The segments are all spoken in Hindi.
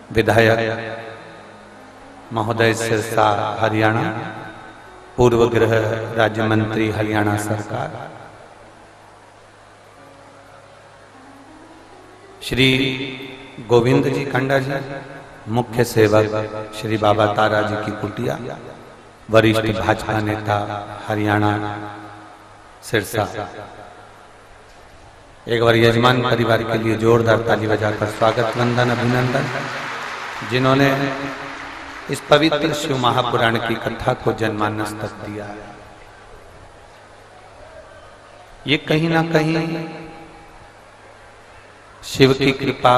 विधायक महोदय सिरसा हरियाणा, पूर्व गृह राज्य मंत्री हरियाणा सरकार, श्री गोविंद जी खंडा जी, मुख्य सेवक श्री बाबा तारा जी की कुटिया, वरिष्ठ भाजपा नेता हरियाणा सिरसा। एक बार यजमान परिवार के लिए जोरदार ताली बजाकर स्वागत वंदन अभिनंदन, जिन्होंने इस पवित्र शिव महापुराण की कथा को जनमानस तक दिया। ये कहीं ना कहीं शिव की कृपा,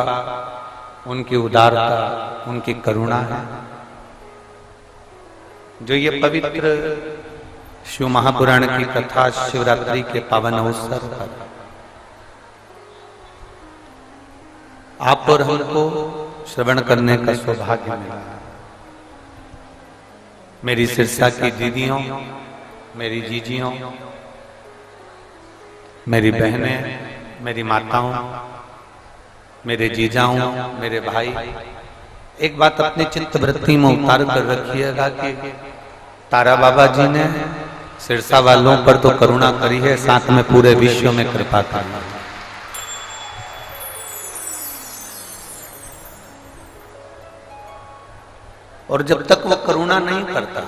उनकी उदारता, उनकी करुणा है, जो ये पवित्र शिव महापुराण की कथा शिवरात्रि के पावन अवसर पर आप और हमको श्रवण करने का सौभाग्य मिला। मेरी सिरसा की दीदियों, मेरी जीजियों, मेरी बहनें, मेरी माताओं, मेरे जीजाओं, मेरे भाई, एक बात अपने चित्त वृत्ति में उतार कर रखिएगा कि तारा बाबा जी ने सिरसा वालों पर तो करुणा करी है, साथ में पूरे विश्व में कृपा करना। और जब तक वो करुणा नहीं करता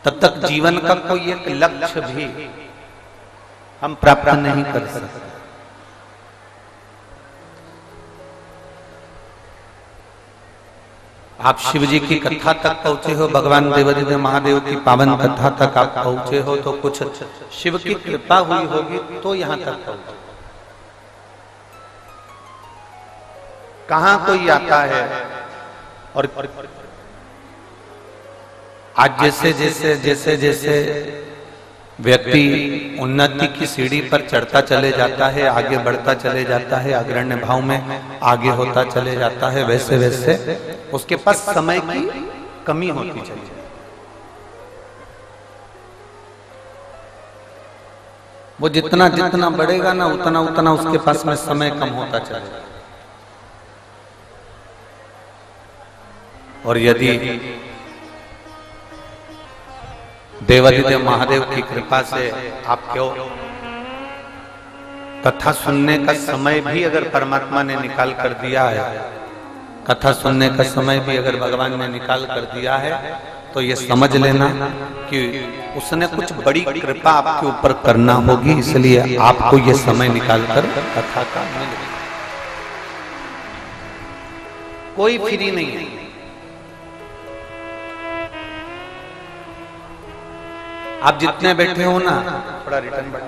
तब तक जीवन का कोई एक लक्ष्य भी हम प्राप्त नहीं कर सकते। आप शिव जी की कथा तक पहुंचे हो, भगवान देवादिदेव महादेव की पावन कथा तक आप पहुंचे हो, तो कुछ शिव की कृपा हुई होगी तो यहां तक पहुंचे। कहां कोई आता है और आज जैसे जैसे जैसे जैसे व्यक्ति उन्नति की सीढ़ी पर चढ़ता चले जाता है, आगे बढ़ता चले जाता है, अग्रण्य भाव में आगे होता चले जाता है, वैसे वैसे उसके पास समय की कमी होती चली जाती है। वो जितना जितना बढ़ेगा ना, उतना उतना उसके पास में समय कम होता चलेगा। और यदि देवादिदेव महादेव की कृपा से आपको कथा सुनने का समय भी अगर परमात्मा ने निकाल कर दिया है, कथा सुनने का समय भी अगर भगवान ने निकाल कर दिया है, तो ये समझ लेना कि उसने कुछ बड़ी कृपा आपके ऊपर करना होगी, इसलिए आपको ये समय निकाल कर कथा का मिले। कोई फ्री नहीं है। आप जितने बैठे हो ना, थोड़ा रिटर्न बढ़ा,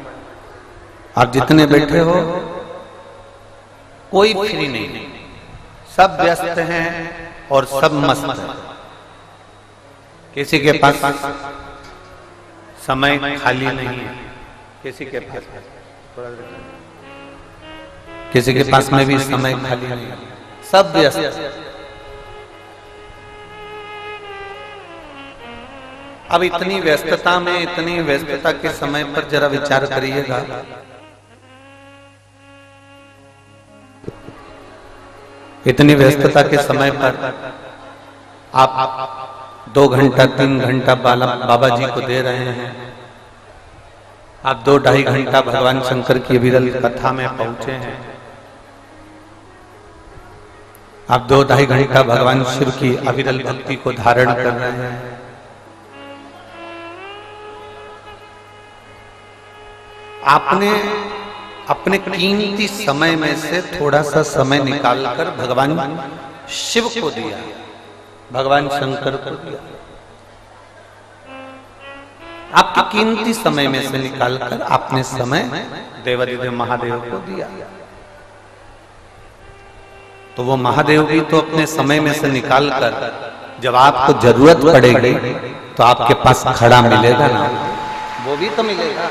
आप जितने बैठे हो कोई फ्री नहीं, सब व्यस्त हैं और सब मस्त हैं। किसी के पास समय खाली नहीं है, किसी के पास में भी समय खाली नहीं है, सब व्यस्त। अब इतनी व्यस्तता में, इतनी व्यस्तता के समय पर जरा विचार करिएगा, इतनी व्यस्तता के समय पर आप 2 घंटा 3 घंटा बाबा जी को दे रहे हैं, आप 2-2.5 घंटा भगवान शंकर की विरल कथा में पहुंचे हैं, आप 2-2.5 घंटा भगवान शिव की अविरल भक्ति को धारण कर रहे हैं। आपने अपने कीमती समय में से थोड़ा सा समय निकालकर भगवान शिव को दिया, भगवान शंकर को दिया। आपके कीमती समय में से निकालकर आपने समय देवादिदेव महादेव को दिया। तो वो महादेव भी तो अपने समय में से निकालकर जब आपको जरूरत पड़ेगी तो आपके पास खड़ा मिलेगा ना, वो भी तो मिलेगा।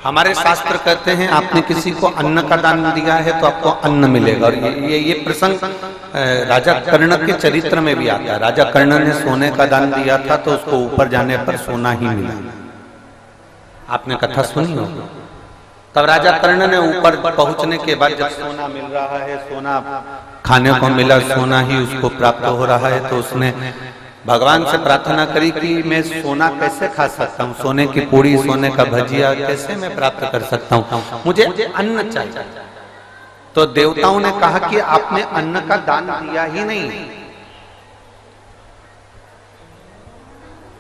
हमारे शास्त्र कहते हैं आपने किसी को अन्न का दान दिया है तो आपको अन्न मिलेगा। और ये प्रसंग राजा कर्ण के चरित्र में भी आता है। राजा कर्ण ने सोने का दान दिया था तो उसको ऊपर जाने पर सोना ही मिला। आपने कथा सुनी हो। तब राजा कर्ण ने ऊपर पहुंचने के बाद जब सोना मिल रहा है, सोना खाने को मिला, सोना ही उसको प्राप्त हो रहा है, तो उसने भगवान से प्रार्थना करी कि मैं सोना कैसे खा सकता हूँ, सोने की पूड़ी, सोने का भजिया कैसे मैं प्राप्त कर सकता हूँ, मुझे अन्न चाहिए। तो देवताओं ने कहा कि आपने अन्न का दान दिया ही नहीं।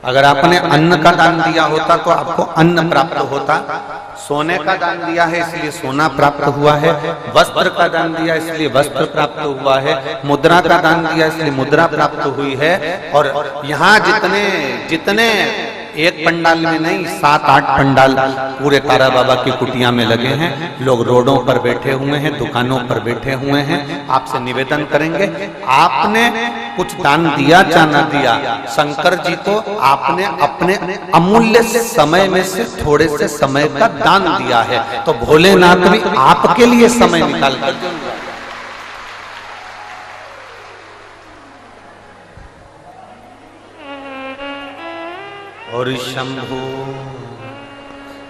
अगर आपने अन्न का दान दिया होता तो आपको अन्न प्राप्त होता। सोने का दान दिया है इसलिए सोना प्राप्त हुआ है, वस्त्र का दान दिया इसलिए वस्त्र प्राप्त हुआ है, मुद्रा का दान दिया इसलिए मुद्रा प्राप्त हुई है। और यहाँ जितने जितने एक पंडाल में नहीं, 7-8 पंडाल पूरे तारा बाबा की कुटिया में लगे हैं, लोग रोडों पर बैठे हुए हैं, दुकानों पर बैठे हुए हैं। आपसे निवेदन करेंगे, आपने कुछ दान दिया या ना दिया, शंकर जी को आपने अपने अमूल्य समय में से थोड़े से समय का दान दिया है, तो भोलेनाथ भी आपके लिए समय निकाल कर देंगे। और शंभु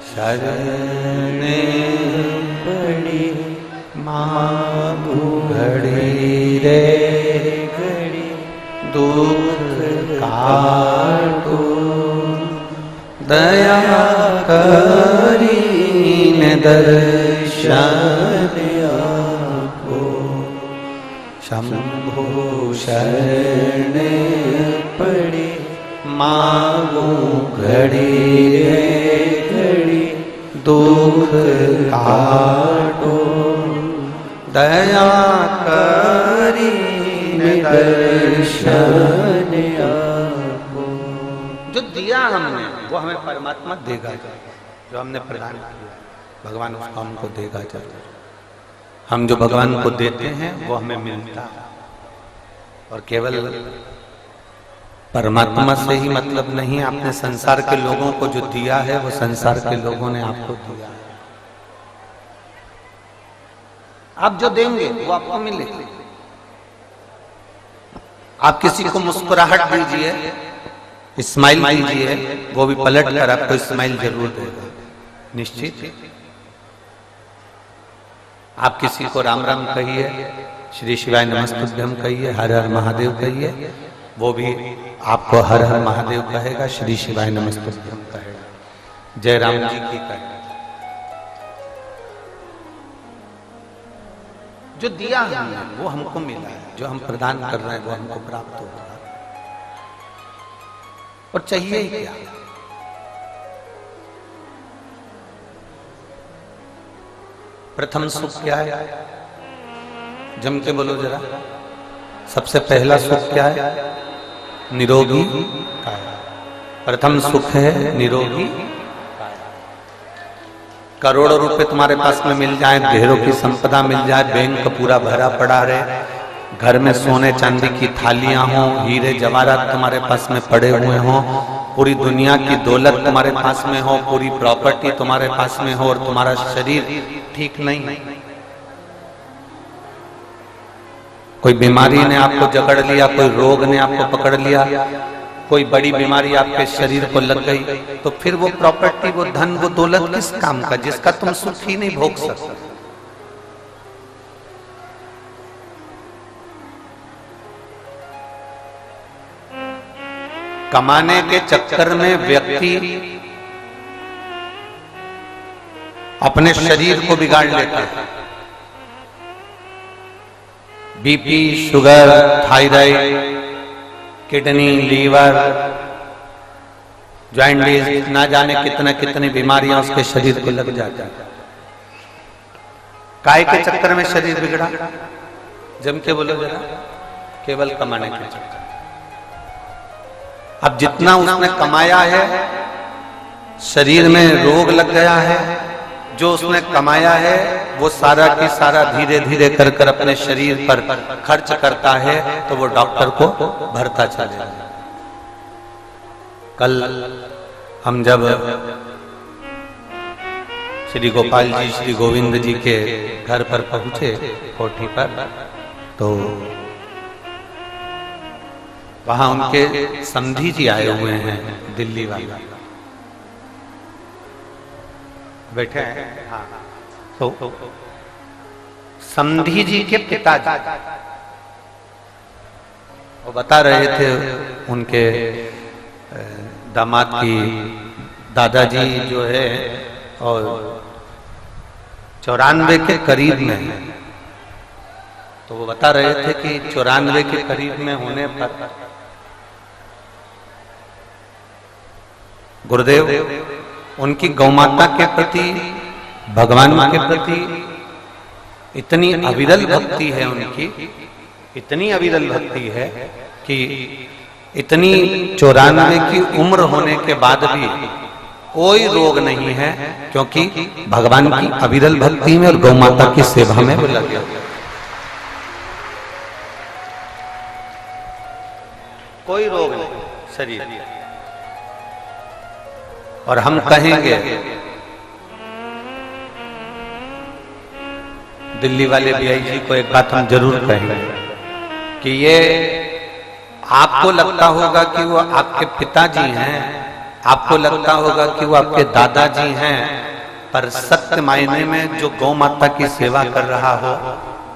शरणे पड़ी माँ घड़ी रे घड़ी दुख काटो दया करीने दर्शन आपको। शंभु शरणे पड़ी मांगू घड़ी रे घड़ी दुख काटो दया करी दर्शन आपको। जो दिया हमने वो हमें परमात्मा देगा, जो हमने प्रदान किया भगवान उसको हमको देगा जरूर। हम जो भगवान को देते हैं वो हमें मिलता है। और केवल परमात्मा से ही मतलब नहीं, आपने संसार के लोगों को जो दिया है वो संसार के लोगों ने आपको दिया है। आप जो देंगे वो आपको मिलेगा। आप किसी को मुस्कुराहट दीजिए, स्माइल दीजिए, वो भी पलट कर आपको स्माइल जरूर देगा, निश्चित। आप किसी को राम राम कहिए, श्री शिवाय नमस्तुभ्यं कहिए, हर हर महादेव कहिए, वो भी आपको हर हर महादेव कहेगा, श्री शिवाय नमस्तुभ्यं कहेगा, जय राम जी की कहेगा। जो दिया हमने वो हमको मिला है, जो हम प्रदान कर रहे हैं वो हमको प्राप्त हो रहा है। और चाहिए ही क्या? प्रथम सुख क्या है? जम के बोलो जरा। सबसे पहला सुख क्या है? निरोगी काया। प्रथम सुख है निरोगी काया। करोड़ों रुपए तुम्हारे पास में मिल जाए, ढेरों की संपदा मिल जाए, बैंक पूरा भरा पड़ा रहे, घर में सोने चांदी की थालियां हों, हीरे जवाहरात तुम्हारे पास में पड़े हुए हों, पूरी दुनिया की दौलत तुम्हारे पास में हो, पूरी प्रॉपर्टी तुम्हारे पास में हो, और तुम्हारा शरीर ठीक नहीं, कोई बीमारी ने आपको जकड़ लिया, कोई रोग ने आपको पकड़ लिया, कोई बड़ी बीमारी आपके शरीर को लग गई, तो फिर वो प्रॉपर्टी, वो धन, वो दौलत किस काम का, जिसका तुम सुख ही नहीं भोग सकते। कमाने के चक्कर में व्यक्ति अपने शरीर को बिगाड़ लेता है। BP, sugar, thyroid, kidney, liver, joints, ना जाने कितने कितनी बीमारियां उसके शरीर को लग जाती है। काय के चक्कर में शरीर बिगड़ा? जम के बोलो जरा। केवल कमाने के चक्कर। अब जितना उसने कमाया है, शरीर में रोग लग गया है, जो उसने कमाया है वो सारा की सारा धीरे धीरे कर कर अपने शरीर पर खर्च करता है, तो वो डॉक्टर को भरता चलेगा। कल हम जब श्री गोपाल जी, श्री गोविंद जी के घर पर पहुंचे, कोठी पर, तो वहां उनके समधी जी आए हुए हैं, दिल्ली वाले। बैठे हैं। हाँ, तो समधी जी के पिताजी वो बता रहे थे उनके दामाद की दादाजी जो है और 94 के करीब में है। तो वो बता रहे थे कि 94 के करीब में होने पर गुरुदेव उनकी गौमाता के प्रति, भगवान के प्रति इतनी अविरल भक्ति है, उनकी इतनी अविरल भक्ति है कि इतनी 94 की उम्र होने के बाद भी कोई रोग नहीं है, क्योंकि भगवान की अविरल भक्ति में और गौमाता की सेवा में वो लगे। कोई रोग नहीं शरीर। और हम कहेंगे, दिल्ली वाले बीआई जी को एक बात हम जरूर कहेंगे कि ये आपको लगता होगा कि वो आपके पिताजी हैं, आपको लगता होगा कि वो आपके दादाजी हैं, पर सत्य मायने में जो गौ माता की सेवा कर रहा हो,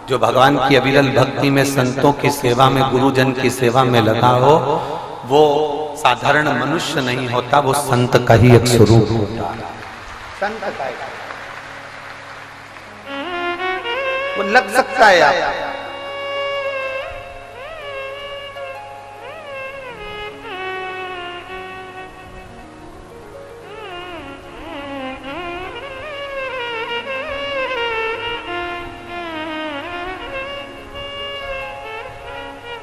जो भगवान की अविरल भक्ति में, संतों की सेवा में, गुरुजन की सेवा में लगा हो, वो साधारण मनुष्य नहीं होता, वो संत का ही एक स्वरूप होता है। संत का वो लग सकता है आप।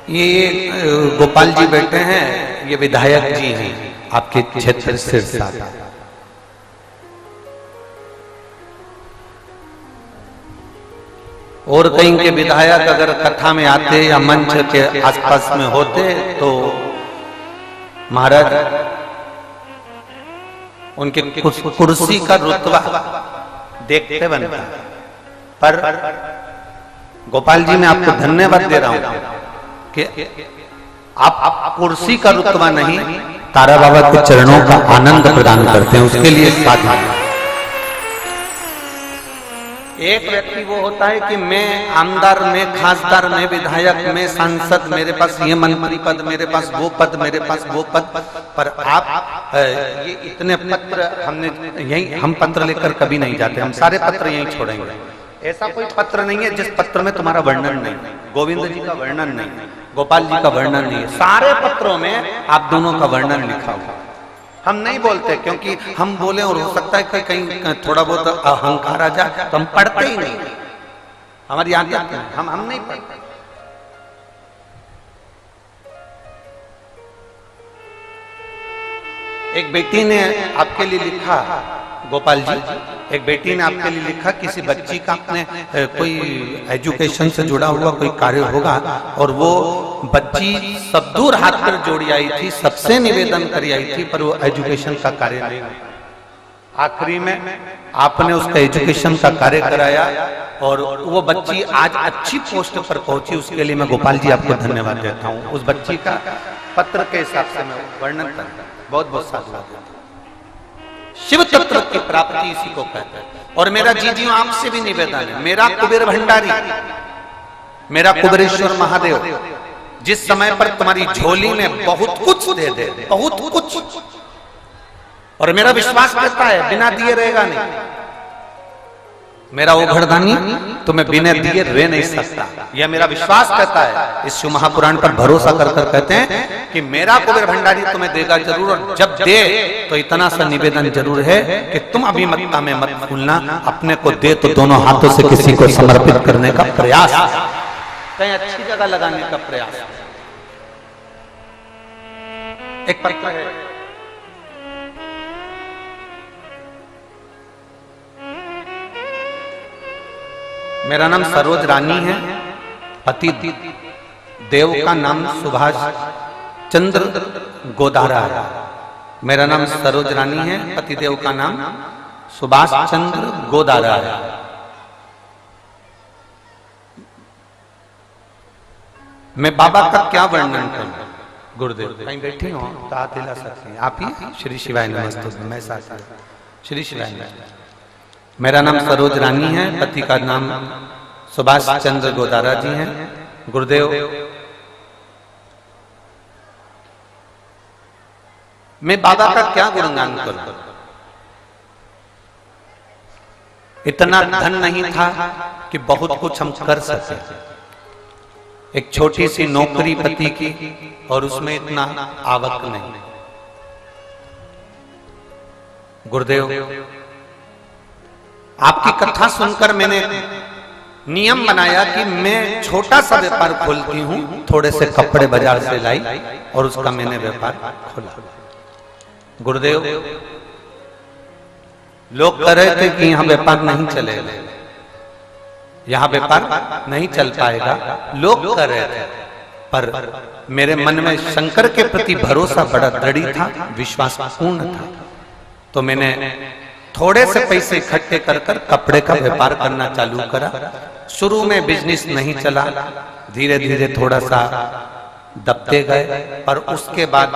ये गोपाल जी बैठे हैं, ये विधायक जी हैं आपके क्षेत्र सिरसा। और कहीं के विधायक अगर कथा में आते या मंच के आसपास में होते तो महाराज उनके कुर्सी का रुतबा देखते बनता। पर गोपाल जी मैं आपको धन्यवाद दे रहा हूं कि आप कुर्सी का रुतबा नहीं, तारा बाबा के चरणों का आनंद प्रदान करते हैं, उसके लिए साधु। एक व्यक्ति वो होता है कि मैं आमदार, मैं खासदार, मैं विधायक, मैं सांसद, मेरे पास ये मंत्री पद, मेरे पास वो पद, मेरे पास वो पद। पर आप ये इतने पत्र हमने यही, हम पत्र लेकर कभी नहीं जाते, हम सारे पत्र यहीं छोड़ेंगे। ऐसा कोई पत्र नहीं है जिस पत्र में तुम्हारा वर्णन नहीं, गोविंद जी का वर्णन नहीं, गोपाल जी का वर्णन नहीं है। सारे पत्रों में आप दोनों का वर्णन लिखा हुआ। हम नहीं बोलते, क्योंकि हम बोले और हो सकता है कि कहीं थोड़ा बहुत अहंकार आ जाए, तो हम पढ़ते ही नहीं, हमारी आदत है, हम नहीं पढ़ते। एक बेटी ने आपके लिए लिखा, गोपाल जी, एक बेटी ने आपके लिए लिखा, किसी बच्ची का अपने कोई एजुकेशन से जुड़ा हुआ कोई कार्य होगा और वो बच्ची सब दूर हाथ पर जोड़ी आई थी, सबसे निवेदन करी आई थी, पर वो एजुकेशन का कार्य नहीं। आखिरी में आपने उसका एजुकेशन का कार्य कराया और वो बच्ची आज अच्छी पोस्ट पर पहुंची। उसके लिए मैं गोपाल जी आपको धन्यवाद देता हूँ। उस बच्ची का पत्र के हिसाब से मैं वर्णन करता हूँ। बहुत बहुत साधुवाद। शिव तत्व की प्राप्ति इसी को कहते हैं। और मेरा जीजियों आपसे भी निवेदन है, मेरा कुबेर भंडारी, मेरा कुबेरेश्वर महादेव जिस समय पर तुम्हारी झोली में बहुत कुछ दे दे, बहुत कुछ, और मेरा विश्वास करता है बिना दिए रहेगा नहीं। मेरा वो घरदानी तुम्हें बिना दिए रह नहीं सकता, यह मेरा विश्वास कहता है। इस शिव महापुराण पर भरोसा कर कर कहते हैं कि मेरा कुबेर भंडारी तुम्हें देगा जरूर, और जब दे तो इतना सा निवेदन जरूर है कि तुम अभिमतता में मत भूलना, अपने को दे तो दोनों हाथों से किसी को समर्पित करने का प्रयास, कहीं अच्छी जगह लगाने का प्रयास। एक पत्र है, मेरा नाम सरोज रानी है, पति देव का नाम सुभाष चंद्र गोदारा है। मेरा नाम सरोज रानी है, पति देव का नाम सुभाष चंद्र गोदारा है। मैं बाबा का क्या वर्णन करूं? गुरुदेव कहीं बैठी हो तो हाथ हिला सकते हैं आप ही। श्री शिवाय नमस्तुभ्यं। मैं साथ श्री शिवाय नमस्तुभ्यं। मेरा नाम सरोज रानी है, पति का नाम सुभाष चंद्र गोदारा जी हैं। गुरुदेव, मैं बाबा का क्या गुणगान करूं? इतना धन नहीं था कि बहुत कुछ हम कर सके। एक छोटी सी नौकरी पति की और उसमें इतना आवक नहीं। गुरुदेव, आपकी कथा सुनकर मैंने नियम बनाया कि मैं छोटा सा व्यापार खोलती हूं। थोड़े से कपड़े बाजार से लाई और उसका मैंने व्यापार खोला। गुरुदेव, लोग कह रहे थे कि यहां व्यापार नहीं चलेगा, यहां व्यापार नहीं चल पाएगा, लोग कह रहे थे। पर मेरे मन में शंकर के प्रति भरोसा बड़ा दृढ़ था, विश्वास पूर्ण था। तो मैंने थोड़े से पैसे इकट्ठे कर कर कपड़े का व्यापार करना चालू करा। शुरू में बिजनेस नहीं चला, धीरे धीरे थोड़ा सा दबते गए। पर उसके बाद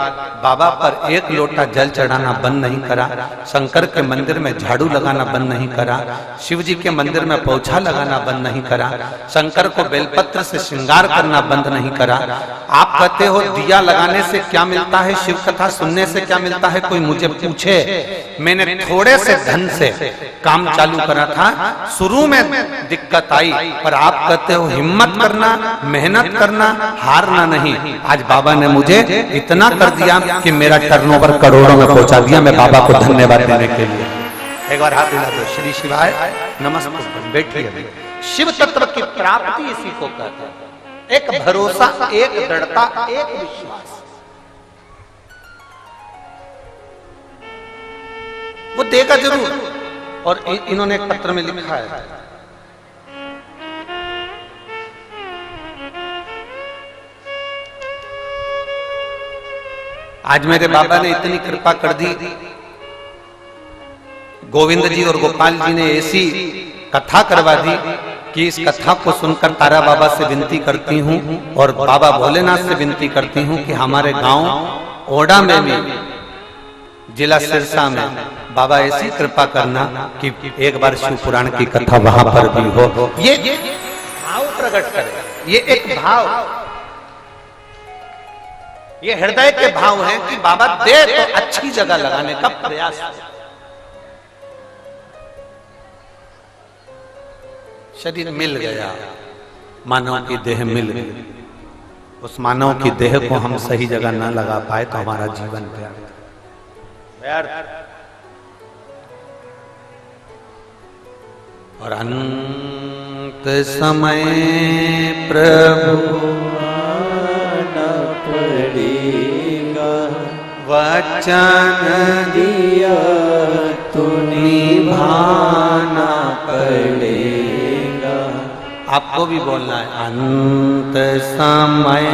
बाबा पर एक लोटा जल चढ़ाना बंद नहीं करा, शंकर के मंदिर में झाड़ू लगाना बंद नहीं करा, शिव जी के मंदिर में पोछा लगाना बंद नहीं करा, शंकर को बेलपत्र से श्रृंगार करना बंद नहीं करा। आप कहते हो दिया लगाने से क्या मिलता है, शिव कथा सुनने से क्या मिलता है, कोई मुझे पूछे। मैंने थोड़े से धन से काम चालू करा था। शुरू में दिक्कत आई, पर आप कहते हो हिम्मत करना, मेहनत करना, हारना नहीं। आज बाबा ने मुझे इतना कर दिया कि मेरा टर्नओवर करोड़ों में पहुंचा दिया। मैं बाबा को धन्यवाद देने के लिए एक बार हाथ हिला दो। श्री शिवाय नमस्ते। बैठिए। शिव तत्व की प्राप्ति इसी को कहते हैं। एक भरोसा, एक दृढ़ता, एक विश्वास। वो देगा जरूर। और इन्होंने एक पत्र में लिखा है, आज मेरे बाबा ने इतनी कृपा कर दी, गोविंद जी और गोपाल जी ने ऐसी कथा करवा दी कि इस कथा को सुनकर तारा बाबा से विनती करती हूँ और बाबा भोलेनाथ से विनती करती हूँ कि हमारे गांव ओडा में भी, जिला सिरसा में, बाबा ऐसी कृपा करना कि एक बार शिव पुराण की कथा वहां पर भी हो। ये भाव प्रकट करे। ये एक भाव, ये हृदय के भाव है कि बाबा दे तो अच्छी जगह लगाने का प्रयास है। शरीर मिल गया, मानव की देह मिल गई। उस मानव की देह को हम सही जगह ना लगा पाए तो हमारा जीवन व्यर्थ। और अंत समय प्रभु पड़ेगा, वचन दिया तो निभाना पड़ेगा। आपको भी बोलना है। अंत समय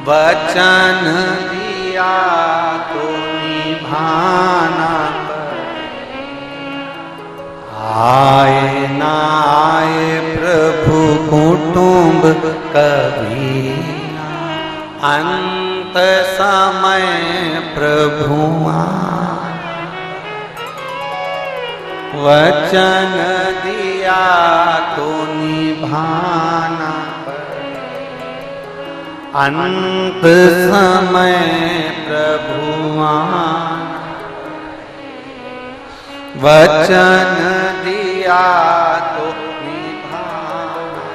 वचन दिया तो निभाना, आए ना आए प्रभु कुटुंब कभी, अंत समय प्रभु वचन दिया तो निभाना, अंत समय प्रभु वचन दिया तो निभाना।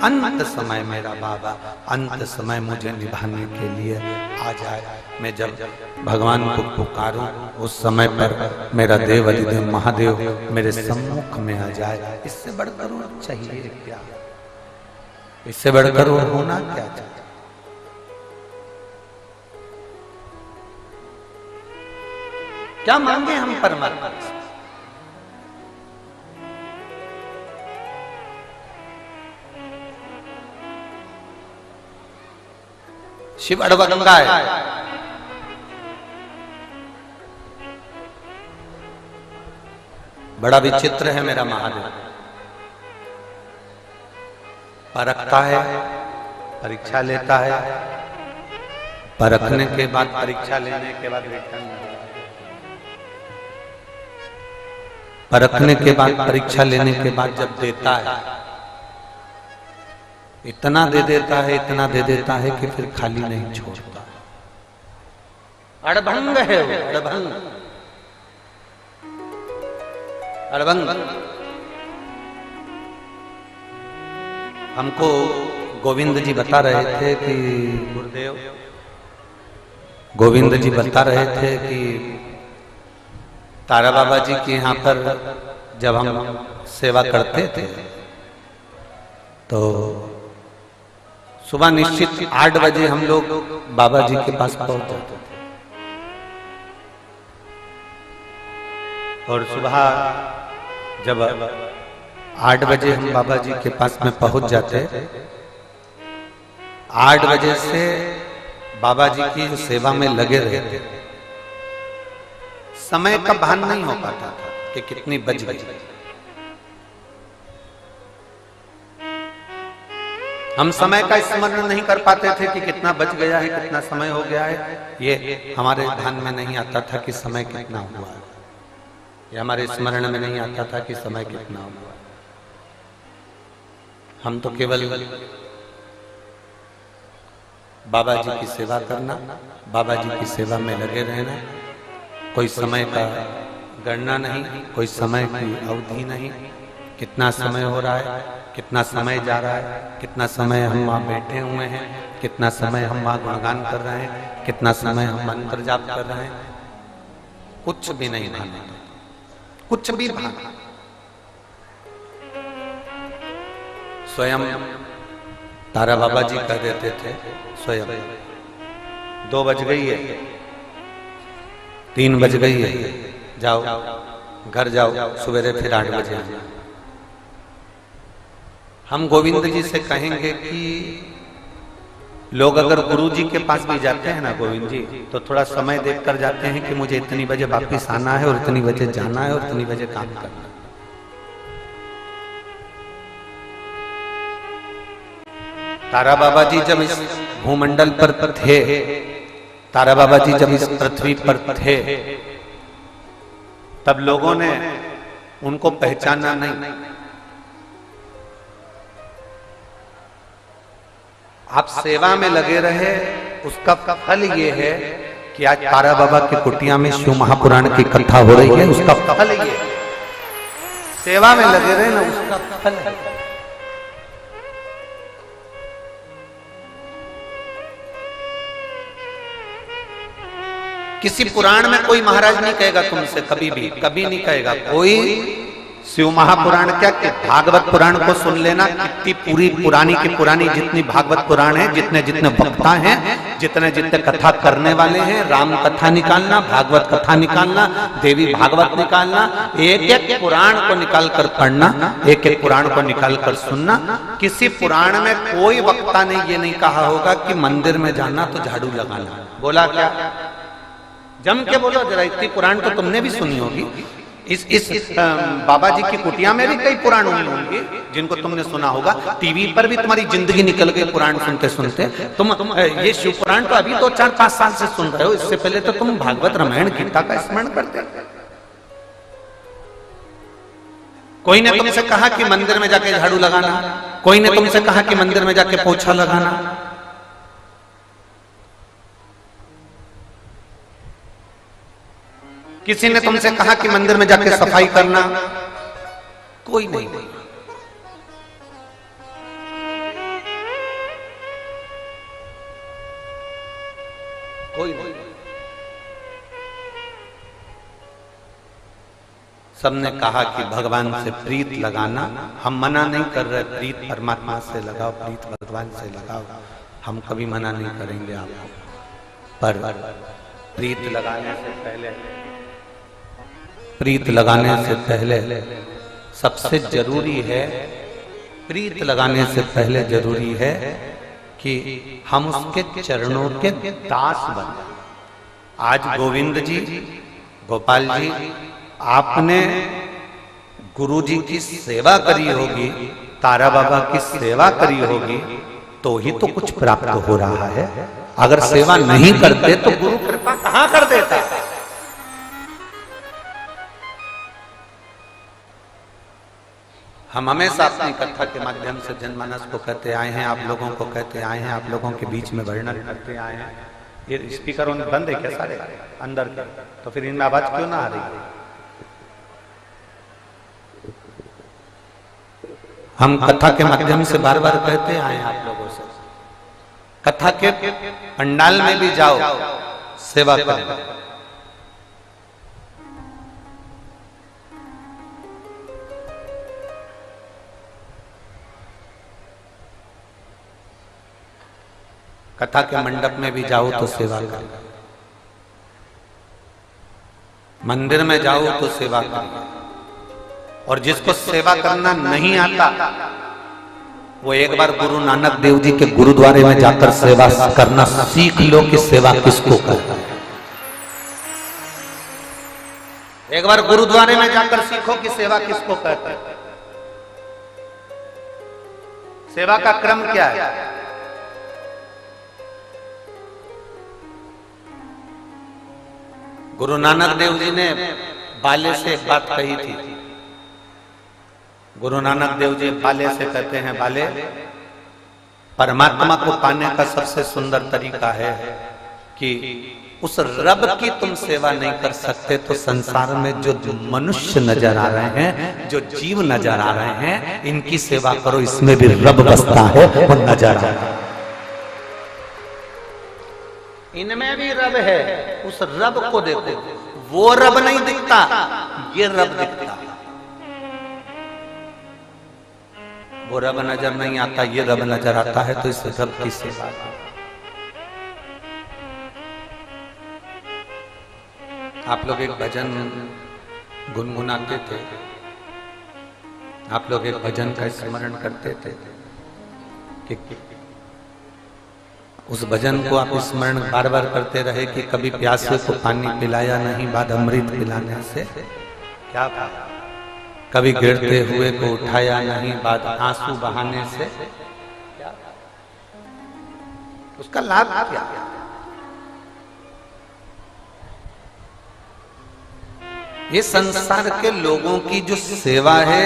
अंत समय मेरा बाबा, अंत समय मुझे निभाने के लिए आ जाए। मैं जब भगवान को पुकारूं उस समय पर मेरा देव अधिदेव महादेव मेरे सम्मुख में आ जाए। इससे बढ़कर और चाहिए क्या? इससे बढ़कर और होना क्या चाहिए? क्या मांगे हम परमात्मा से? शिव अड़बंगा है, बड़ा विचित्र है मेरा महादेव। परखता है, परीक्षा लेता है, परखने के बाद, परीक्षा लेने के बाद रिटर्न, परखने के बाद, परीक्षा लेने के बाद जब देता है, इतना दे देता है, इतना दे देता है कि फिर खाली नहीं छोड़ता। अड़भंग है वो, अड़भंग, अड़भंग। हमको गोविंद जी बता रहे थे कि गुरुदेव गोविंद जी बता रहे थे कि तारा बाबा जी के यहाँ पर जब हम सेवा करते थे तो सुबह निश्चित 8 बजे हम लोग बाबा जी के पास पहुंच जाते थे, और सुबह जब 8 बजे हम बाबा जी के पास में पहुंच जाते, 8 बजे से बाबा जी की सेवा में लगे रहते, समय का भान नहीं हो पाता था कि कितनी बज गई। हम समय का स्मरण नहीं कर पाते थे कि कितना बज गया है, कितना समय हो गया है। ये हमारे ध्यान में नहीं आता था कि समय कितना हुआ है, ये हमारे स्मरण में नहीं आता था कि समय कितना हुआ। हम तो केवल बाबा जी की सेवा करना, बाबा जी की सेवा में लगे रहना, कोई समय का गणना नहीं, कोई समय की अवधि नहीं, कितना समय हो रहा है, कितना समय जा रहा है, कितना समय हम वहाँ बैठे हुए हैं, कितना समय हम वहाँ गुणगान कर रहे हैं, कितना समय हम मंत्र जाप कर रहे हैं, कुछ भी नहीं भाना, कुछ भी भाना। स्वयं तारा बाबा जी कह देते थे, स्वयं 2 बज गई है, 3 बज गई है, जाओ घर जाओ, सवेरे फिर 8 बजे आना। हम गोविंद जी से कहेंगे कि लोग अगर गुरु जी के पास भी जाते हैं ना गोविंद जी, तो थोड़ा समय देखकर जाते हैं कि मुझे इतनी बजे वापिस आना है और इतनी बजे जाना है और इतनी बजे काम करना है। तारा बाबा जी जब इस भूमंडल पर थे, तारा बाबा जी जब इस पृथ्वी पर थे, तब लोगों ने उनको पहचाना नहीं। आप सेवा में लगे रहे, उसका फल ये है कि आज तारा बाबा की कुटिया में शिव महापुराण की कथा हो रही है, उसका फल ये है। सेवा में लगे रहे ना, उसका फल है। किसी पुराण में कोई महाराज नहीं कहेगा तुमसे, कभी भी, कभी नहीं कहेगा कोई। शिव महापुराण क्या कि भागवत पुराण को सुन लेना, कितनी पूरी पुरानी की पुरानी जितनी भागवत पुराण है, जितने जितने वक्ता हैं, जितने जितने कथा करने वाले हैं, राम कथा निकालना, भागवत कथा निकालना, देवी भागवत निकालना, एक एक पुराण को निकाल कर पढ़ना, एक एक पुराण को निकाल कर सुनना। किसी पुराण में कोई वक्ता ने ये नहीं कहा होगा कि मंदिर में जाना तो झाड़ू लगाना। बोला क्या? जम के बोलो जरा, इतनी पुराण तो तुमने भी सुनी होगी। इस बाबा जी की कुटिया में भी कई पुराण हुए होंगे जिनको तुमने सुना होगा। टीवी पर भी तुम्हारी जिंदगी निकल गई पुराण सुनते सुनते। तुम ये शिव पुराण तो अभी तो 4-5 साल से सुन रहे हो, इससे पहले तो तुम भागवत रामायण गीता का स्मरण करते। कोई ने तुमसे कहा कि मंदिर में जाके झाड़ू लगाना, कोई ने तुमसे कहा कि मंदिर में जाके पोछा लगाना। किसी ने तुमसे कहा कि मंदिर में जाके सफाई करना? कोई नहीं। कोई नहीं। सबने कहा कि भगवान से प्रीत लगाना। हम मना नहीं कर रहे, प्रीत परमात्मा से लगाओ, प्रीत भगवान से लगाओ, हम कभी मना नहीं करेंगे आपको। पर प्रीत लगाने से पहले, प्रीत लगाने से पहले सबसे जरूरी है, प्रीत लगाने से पहले जरूरी है कि हम उसके चरणों के दास बने। आज गोविंद जी, गोपाल जी, आपने गुरु जी की सेवा करी होगी, तारा बाबा की सेवा करी होगी, तो ही तो कुछ प्राप्त हो रहा है। अगर सेवा नहीं करते तो गुरु कृपा कहां कर देता। हम हमेशा अपनी कथा के माध्यम से जनमानस को कहते आए हैं, आप लोगों को कहते आए हैं, आप लोगों के बीच में वर्णन करते आए हैं। ये स्पीकर बंद है क्या सारे अंदर के? तो फिर इनमें आवाज क्यों ना आ रही है? हम कथा के माध्यम से बार बार कहते आए हैं आप लोगों से, कथा के पंडाल में भी जाओ, सेवा करो। कथा के मंडप में भी जाओ तो सेवा करो, मंदिर में जाओ तो सेवा करो। और जिसको सेवा करना नहीं आता वो एक बार गुरु नानक देव जी के गुरुद्वारे में जाकर सेवा करना सीख लो कि सेवा किसको करता है। एक बार गुरुद्वारे में जाकर सीखो कि सेवा किसको कहते हैं, सेवा का क्रम क्या है। गुरु नानक देव जी ने बाले से एक बात कही थी। गुरु नानक देव जी बाले से कहते हैं, बाले परमात्मा को पाने का सबसे सुंदर तरीका है कि उस रब की तुम सेवा नहीं कर सकते तो संसार में जो मनुष्य नजर आ रहे हैं, जो जीव नजर आ रहे हैं, इनकी सेवा करो, इसमें भी रब बसता है, वो नजर आ रहा है, इनमें भी रब है। उस रब को देखो, वो रब नहीं दिखता, ये रब दिखता। वो रब नजर नहीं आता, ये रब नजर आता है, तो इस रब की सेवा। आप लोग एक भजन गुनगुनाते थे, आप लोग एक भजन का स्मरण करते थे कि उस भजन को आप स्मरण बार बार करते रहे कि कभी प्यासे को पानी पिलाया नहीं, बाद अमृत पिलाने से क्या पाया। कभी गिरते हुए को उठाया नहीं, बाद आंसू बहाने से क्या, उसका लाभ क्या। ये संसार के लोगों की जो सेवा है,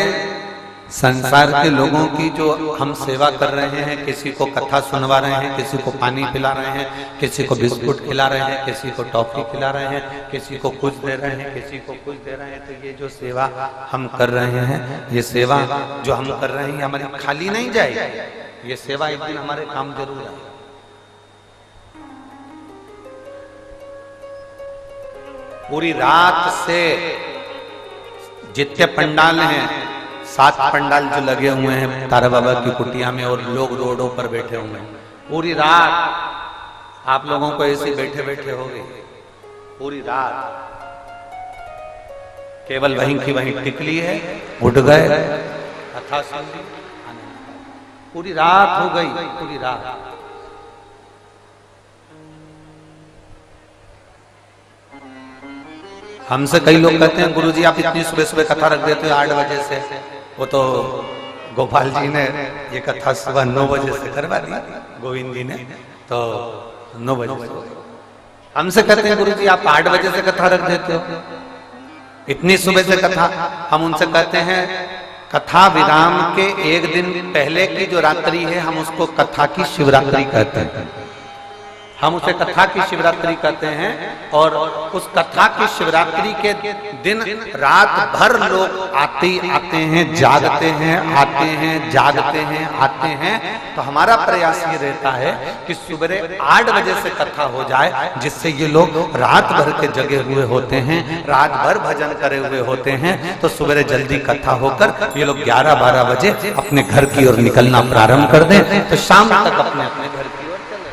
संसार के लोगों की जो हम सेवा कर रहे हैं, किसी को कथा सुनवा रहे हैं, किसी को पानी पिला रहे हैं, किसी को बिस्कुट खिला रहे हैं, किसी को टॉफी खिला रहे हैं, किसी को कुछ दे रहे हैं, किसी को कुछ दे रहे हैं, तो ये जो सेवा हम कर रहे हैं, ये सेवा जो हम कर रहे हैं हमारी खाली नहीं जाएगी। ये सेवा एक दिन हमारे काम जरूर आएगी। पूरी रात से जितने पंडाल हैं, 7 पंडाल जो लगे हुए हैं तारा बाबा की कुटिया में, और लोग रोडों पर बैठे हुए हैं, पूरी रात आप लोगों को ऐसे बैठे बैठे हो गई। पूरी रात केवल वहीं की वहीं टिकली है, उठ गए, कथा सुन ली, पूरी रात हो गई, पूरी रात। हमसे कई लोग कहते हैं, गुरुजी आप इतनी सुबह सुबह कथा रख देते हो 8 बजे से। वो तो गोपाल जी ने ये कथा सुबह 9 बजे से करवा दी, गोविंद जी ने तो 9 बजे से। हमसे कहते हैं गुरुजी आप 8 बजे से कथा रख देते हो, इतनी सुबह से कथा। हम उनसे कहते हैं कथा विराम के एक दिन पहले की जो रात्रि है, हम उसको कथा की शिवरात्रि कहते हैं। हम उसे कथा की शिवरात्रि कहते हैं। और उस कथा की शिवरात्रि के दिन रात भर लोग आते हैं, जागते हैं, आते हैं, जागते हैं, आते हैं। तो हमारा प्रयास ये रहता है कि सुबह 8 बजे से कथा हो जाए, जिससे ये लोग रात भर के जगे हुए होते हैं, रात भर भजन करे हुए होते हैं। तो सुबह जल्दी कथा होकर ये लोग 11-12 बजे अपने घर की ओर निकलना प्रारंभ कर दें, तो शाम तक अपने अपने घर की ओर चले।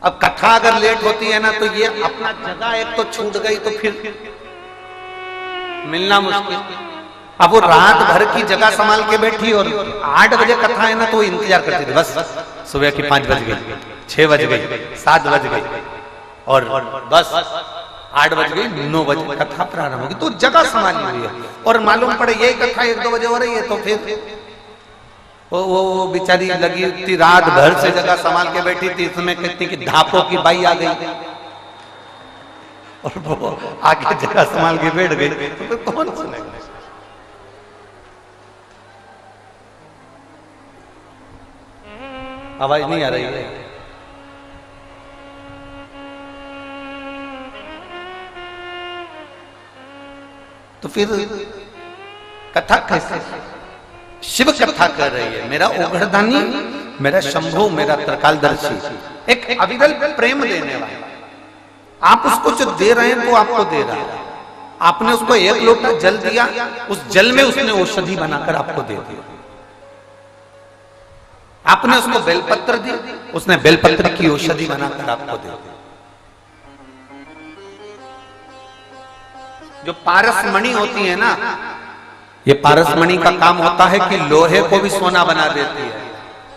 अब कथा अगर लेट होती है ना, तो ये अपना जगह एक तो छूट गई, तो फिर मिलना मुश्किल। अब वो रात भर की जगह संभाल के बैठी, और 8 बजे कथा है ना, तो वो इंतजार करती थी। बस सुबह की 5 बज गई, 6 बज गई, 7 बज गई, और बस 8 बज गई, 9 बजे कथा प्रारंभ होगी। तो जगह संभाली हुई है, और मालूम पड़े यही कथा 1-2 बजे हो रही है, तो फिर वो बेचारी लगी थी रात भर से जगह संभाल के बैठी थी, इसमें कहती कि ढापों की बाई आ गई और वो आगे जगह संभाल के बैठ गई, तो कौन सुनेगा? आवाज नहीं आ रही है? तो फिर कथा कैसे? शिव कथा कर रही है, मेरा ओघड़दानी, मेरा शंभु, मेरा त्रिकालदर्शी, एक अविरल प्रेम देने वाला। आप उसको जो दे रहे हैं वो आपको दे रहा है। आपने उसको एक लोटा जल दिया, उस जल में उसने औषधि बनाकर आपको दे दिया। आपने उसको बेलपत्र दी, उसने बेलपत्र की औषधि बनाकर आपको दे दी। जो पारसमणि होती है ना, ये पारसमणि का काम होता है कि लोहे को भी सोना बना देती है।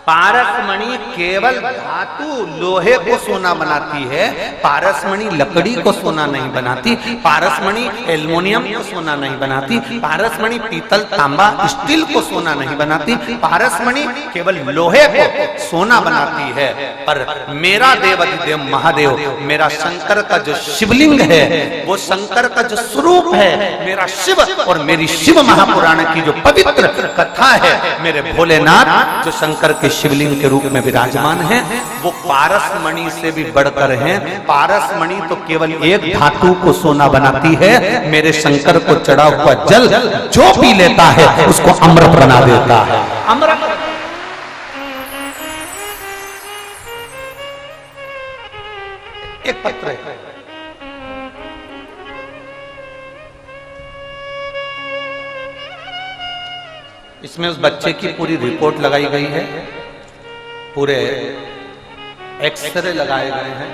पारसमणि केवल धातु लोहे को सोना बनाती है, पारसमणि लकड़ी को सोना नहीं बनाती, पारसमणि एल्युमिनियम को सोना नहीं बनाती, पारसमणि पीतल तांबा स्टील को सोना नहीं बनाती, पारसमणि केवल लोहे को सोना बनाती है। पर मेरा देवाधिदेव महादेव, मेरा शंकर का जो शिवलिंग है, वो शंकर का जो स्वरूप है, मेरा शिव और मेरी शिव महापुराण की जो पवित्र कथा है, मेरे भोलेनाथ जो शंकर के शिवलिंग के रूप में विराजमान है, वो पारसमणि से भी बढ़कर हैं। पारसमणि तो केवल एक धातु को सोना बनाती है, मेरे शंकर को चढ़ा हुआ जल जो पी लेता है उसको अमृत बना देता है। अमृत एक पत्र है, इसमें उस बच्चे की पूरी रिपोर्ट लगाई गई है, पूरे एक्सरे लगाए गए हैं।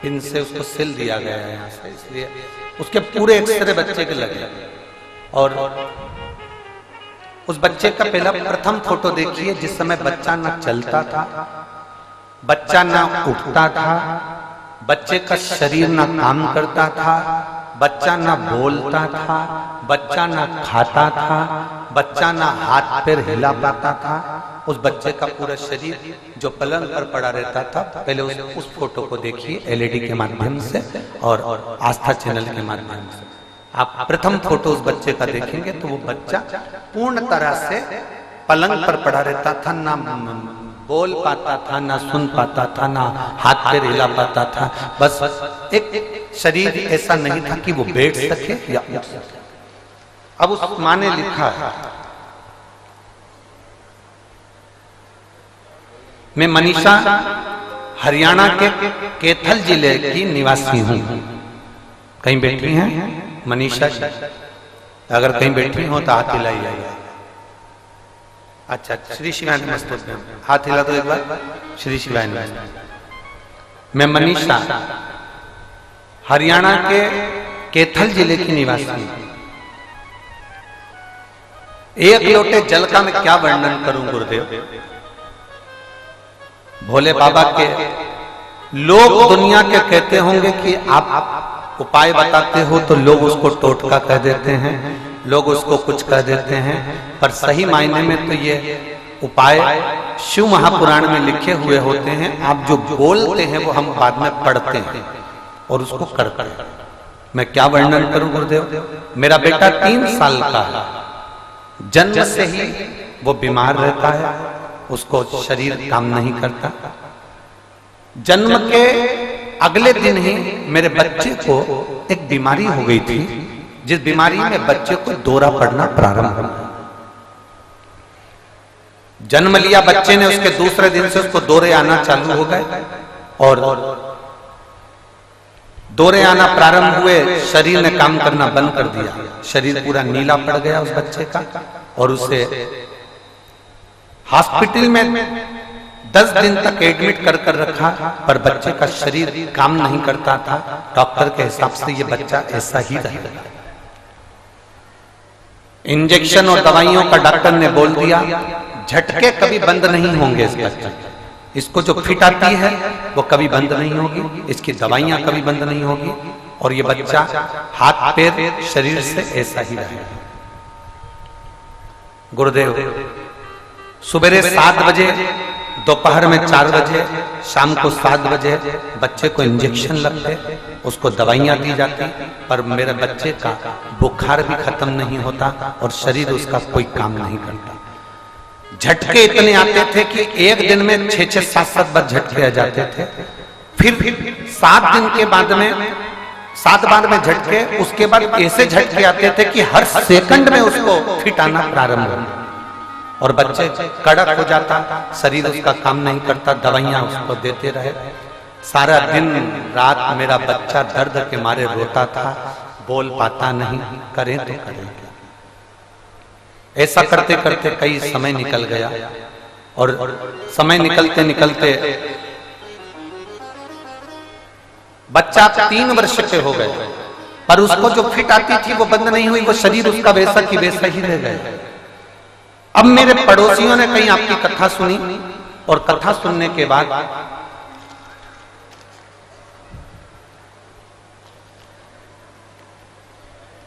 इनसे उसको सिल दिया गया है यहाँ से, इसलिए उसके पूरे एक्सरे बच्चे के लगे। और उस बच्चे का पहला प्रथम फोटो देखिए, जिस समय बच्चा ना चलता था, बच्चा ना उठता था, बच्चे का शरीर ना काम करता था, बच्चा ना बोलता था, बच्चा ना खाता था, बच्चा ना हाथ पैर हिला पाता था। उस बच्चे का पूरा शरीर जो पलंग पर पड़ा रहता था, पहले उस फोटो को देखिए एलईडी के माध्यम से और आस्था चैनल के माध्यम से। आप प्रथम फोटो उस बच्चे का देखेंगे तो वो बच्चा पूर्ण तरह से पलंग पर पड़ा रहता था, ना बोल पाता था, ना सुन पाता था, ना हाथ पैर हिला पाता था। बस एक शरीर ऐसा नहीं था कि वो बैठ सके या उठ सके। अब उस मां ने लिखा है, मैं मनीषा हरियाणा के कैथल जिले की निवासी हूं। कहीं बैठी हैं मनीषा? अगर कहीं बैठी हो तो हाथ हिलाइए। अच्छा, श्री शिवाय नमस्तुभ्यं, हाथ हिला दो एक बार। श्री शिवाय नमस्तुभ्यं। मैं मनीषा हरियाणा के कैथल जिले की निवासी हूं। एक लोटे जल का मैं क्या वर्णन करूं गुरुदेव। भोले बाबा के लोग दुनिया के कहते होंगे कि आप उपाय बताते हो, तो लोग उसको टोटका कह देते हैं, लोग उसको कुछ कह देते हैं, पर सही मायने में तो ये उपाय शिव महापुराण में लिखे हुए होते हैं। आप जो बोलते हैं वो हम बाद में पढ़ते हैं और उसको करते हैं। मैं क्या वर्णन करूं गुरुदेव। मेरा बेटा 3 साल का है, जन्म से ही वो बीमार रहता है, उसको शरीर काम नहीं करता। जन्म के अगले दिन ही मेरे बच्चे को एक बीमारी हो गई थी, जिस बीमारी में बच्चे को दौरा पड़ना प्रारंभ हुआ। जन्म लिया बच्चे ने, उसके दूसरे दिन से उसको दौरे आना चालू हो गए और दौरे आना प्रारंभ हुए। शरीर ने काम करना बंद कर दिया, शरीर पूरा नीला पड़ गया उस बच्चे का और उसे हॉस्पिटल में 10 दिन तक एडमिट कर रखा, पर बच्चे का शरीर काम नहीं करता था। डॉक्टर के हिसाब से ये बच्चा ऐसा ही रहेगा। इंजेक्शन और दवाइयों का डॉक्टर ने बोल दिया, झटके कभी बंद नहीं होंगे इस बच्चे। इसको जो फिट आती है वो कभी बंद नहीं होगी, इसकी दवाइयां कभी बंद नहीं होगी। और ये बच्चा हाथ पैर शरीर से ऐसा ही रहेगा। गुरुदेव सुबह 7 बजे, दोपहर में 4 बजे, शाम को 7 बजे बच्चे को इंजेक्शन लगते, उसको दवाइयां दी जाती, पर मेरे बच्चे का बुखार भी खत्म नहीं होता और शरीर उसका कोई काम नहीं करता। झटके इतने आते थे कि एक दिन में 6-6, 7-7 बार झटके आ जाते थे। फिर 7 दिन के बाद में 7 बार में झटके, उसके बाद ऐसे झटके आते थे कि हर सेकंड में उसको फिट आना प्रारंभ हो और बच्चे कड़क हो जाता, शरीर उसका काम नहीं करता, दवाइयां उसको देते रहे। सारा दिन रात मेरा बच्चा दर्द के मारे रोता था, बोल पाता नहीं, करें तो करें क्या। ऐसा करते करते कई समय निकल गया और समय निकलते निकलते बच्चा 3 वर्ष के हो गए, पर उसको जो फिट आती थी वो बंद नहीं हुई, वो शरीर उसका वैसा की वैसा ही रह गया। अब मेरे पड़ोसियों ने कहीं आपकी कथा सुनी और कथा सुनने के बाद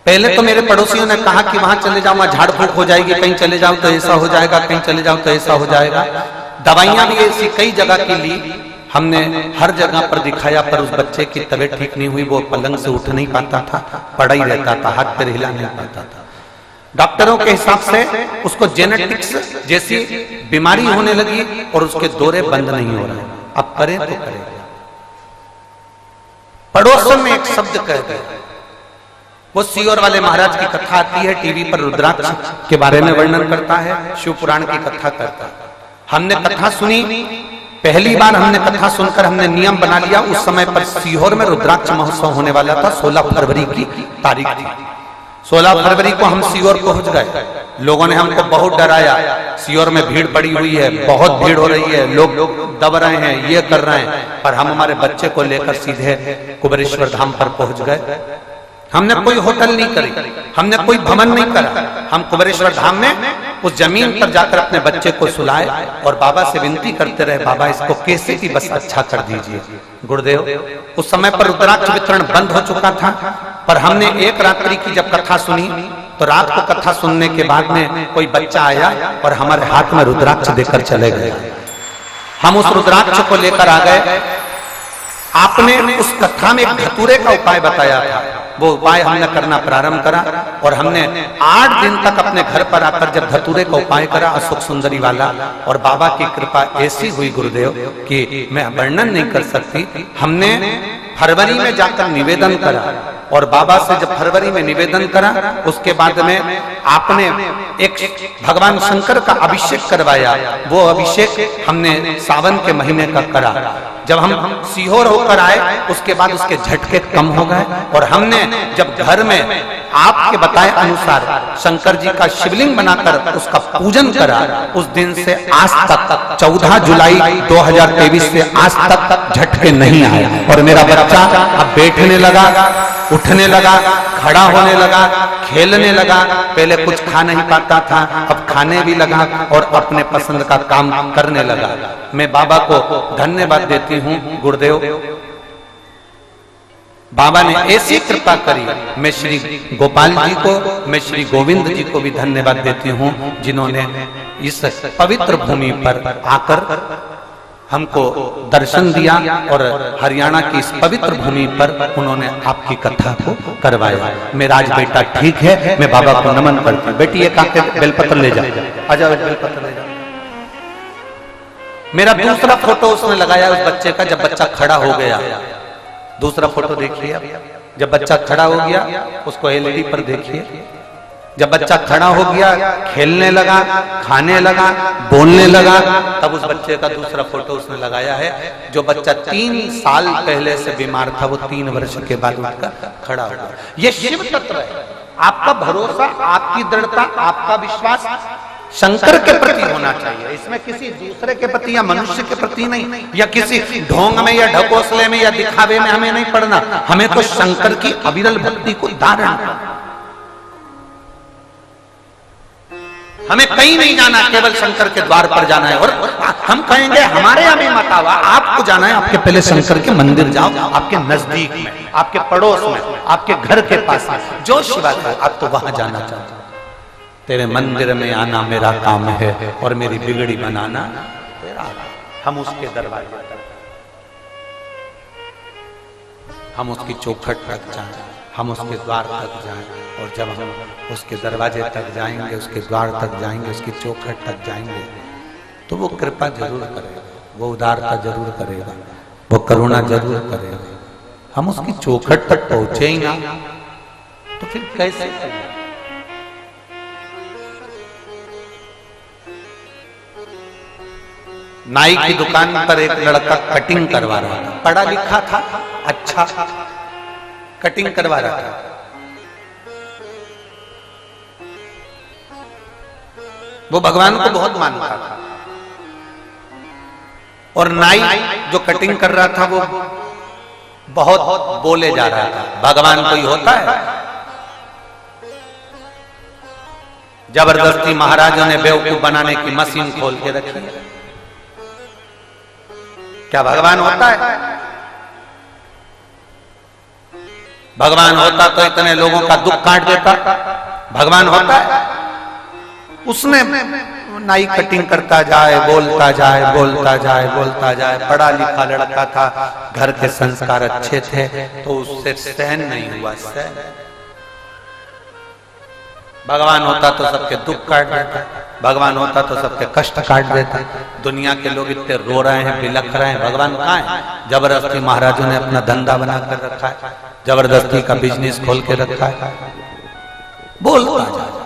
पहले तो मेरे पड़ोसियों ने कहा कि वहां चले जाओ, वहां झाड़ फूक हो जाएगी, कहीं चले जाओ तो ऐसा हो जाएगा, कहीं चले जाओ तो ऐसा हो जाएगा। दवाइयां भी ऐसी कई जगह की ली, हमने हर जगह पर दिखाया, पर उस बच्चे की तबीयत ठीक नहीं हुई। वो पलंग से उठ नहीं पाता था, पड़ा ही रहता था, हाथ पैर हिला नहीं पाता था। डॉक्टरों के हिसाब से उसको जेनेटिक्स जैसी बीमारी होने लगी और उसके दौरे बंद नहीं हो रहे। अब करें तो करें। पड़ोसन में एक शब्द कह गए, वो सीहोर वाले महाराज की कथा आती है टीवी पर, रुद्राक्ष के बारे में वर्णन करता है, शिव पुराण की कथा करता है। हमने कथा सुनी, पहली बार हमने कथा सुनकर हमने नियम बना लिया। उस समय पर सीहोर में रुद्राक्ष महोत्सव होने वाला था, 16 फरवरी की तारीख थी। 16 फरवरी को हम सीहोर पहुंच गए। लोगों ने हमको बहुत डराया, सीहोर में भीड़ पड़ी हुई है, बहुत भीड़ हो रही है, लोग दब रहे हैं, ये कर रहे हैं। पर हम हमारे बच्चे को लेकर सीधे कुबेरेश्वर धाम पर पहुंच गए। हमने कोई होटल नहीं करी, हमने कोई भवन नहीं करा। हम कुबेरेश्वर धाम में उस जमीन पर जाकर अपने बच्चे को सुलाए और बाबा से विनती करते रहे, बाबा इसको कैसे भी बस अच्छा कर दीजिए। गुरुदेव उस समय पर रुद्राक्ष वितरण बंद हो चुका था, पर हमने एक रात्रि की जब कथा सुनी तो रात को कथा सुनने के बाद में कोई बच्चा आया और हमारे हाथ में रुद्राक्ष देकर चले गए। हम उस रुद्राक्ष को लेकर आ गए। आपने उस कथा में एक धतूरे का उपाय बताया था, वो उपाय हमने करना प्रारंभ करा और हमने 8 दिन तक अपने घर पर आकर जब धतूरे का उपाय करा अशोक सुंदरी वाला, और बाबा की कृपा ऐसी हुई गुरुदेव कि मैं वर्णन नहीं कर सकती। हमने फरवरी में जाकर निवेदन करा और बाबा से जब फरवरी में निवेदन करा, उसके बाद में आपने एक भगवान शंकर का अभिषेक करवाया। वो अभिषेक हमने सावन के महीने का करा। जब हम सीहोर होकर आए उसके बाद उसके झटके कम हो गए और हमने जब घर में आपके बताए अनुसार शंकर जी का शिवलिंग बनाकर उसका पूजन करा, उस दिन से आज तक 14 जुलाई 2023 से आज तक झटके नहीं आए और मेरा बच्चा अब बैठने लगा, उठने लगा, खड़ा होने लगा, खेलने लगा। पहले कुछ खा नहीं पाता था, अब खाने भी लगा और अपने पसंद का काम करने लगा। मैं बाबा को धन्यवाद देती हूँ गुरुदेव, बाबा ने ऐसी कृपा करी। मैं श्री गोपाल जी को, मैं श्री गोविंद जी को भी धन्यवाद देती हूँ, जिन्होंने इस पवित्र भूमि पर आकर हमको दर्शन दिया और हरियाणा की इस पवित्र भूमि पर उन्होंने आपकी कथा को करवाया। मेरा आज बेटा ठीक है, मैं बाबा को नमन करती हूँ। बेटी एक आके बेलपत्र ले जा, आजा बेलपत्र ले जा। मेरा दूसरा फोटो उसने लगाया उस बच्चे का जब बच्चा खड़ा हो गया। दूसरा फोटो देखिए, जब बच्चा खड़ा हो गया उसको एलईडी पर देखिए। जब बच्चा खड़ा हो गया, खेलने लगा, खाने लगा, बोलने लगा, तब उस बच्चे का दूसरा फोटो उसने लगाया है। जो बच्चा 3 साल पहले से बीमार था वो 3 वर्ष के बाद उठकर खड़ा हो गया। ये शिव तत्व है। आपका भरोसा, आपकी दृढ़ता, आपका विश्वास शंकर के प्रति होना चाहिए। इसमें किसी दूसरे के प्रति या मनुष्य के प्रति नहीं, या किसी ढोंग में या ढकोसले में या दिखावे में हमें नहीं पड़ना। हमें तो शंकर की अविरल भक्ति को धारण, हमें कहीं नहीं जाना, केवल शंकर के द्वार पर जाना है। और हम कहेंगे हमारे यहाँ भी मत आवा, आपको जाना है, आपके पहले शंकर के मंदिर जाओ, आपके नजदीक में, आपके पड़ोस में, आपके घर के पास में जो शिवा का आप तो वहां जाना चाहते। तेरे मंदिर में आना मेरा काम है और मेरी बिगड़ी बनाना तेरा। हम उसके दरवाजे तक, हम उसकी चौखट तक जाएं, हम उसके द्वार तक जाएं। और जब हम उसके दरवाजे तक जाएंगे, उसके द्वार तक जाएंगे, उसकी चौखट तक जाएंगे, तो वो कृपा जरूर करेगा, वो उदारता जरूर करेगा, वो करुणा जरूर करेगा। हम उसकी चौखट तक पहुंचे ही ना तो फिर कैसे करेगा? नाई की दुकान पर एक लड़का कटिंग करवा रहा था, पढ़ा लिखा था, अच्छा कटिंग करवा रहा था। वो भगवान को बहुत मानता था और नाई जो कटिंग कर रहा था वो बहुत बोले जा रहा था। भगवान कोई होता है? जबरदस्ती महाराजों ने बेवकूफ बनाने की मशीन खोल के रखी है। क्या भगवान होता है? भगवान होता तो इतने लोगों का दुख काट देता। भगवान होता है? उसने नाई कटिंग करता जाए, बोलता जाए, बोलता जाए, बोलता जाए। पढ़ा लिखा लड़का था, घर के संस्कार अच्छे थे, तो उससे सहन नहीं हुआ। सहन भगवान होता तो सबके दुख काट देता, भगवान होता तो सबके कष्ट काट देता। दुनिया के लोग इतने रो रहे हैं, बिलख रहे हैं, भगवान कहाँ है? जबरदस्ती महाराजों ने अपना धंधा बना कर रखा है, जबरदस्ती का बिजनेस खोल के रखा है। बोलता जाए,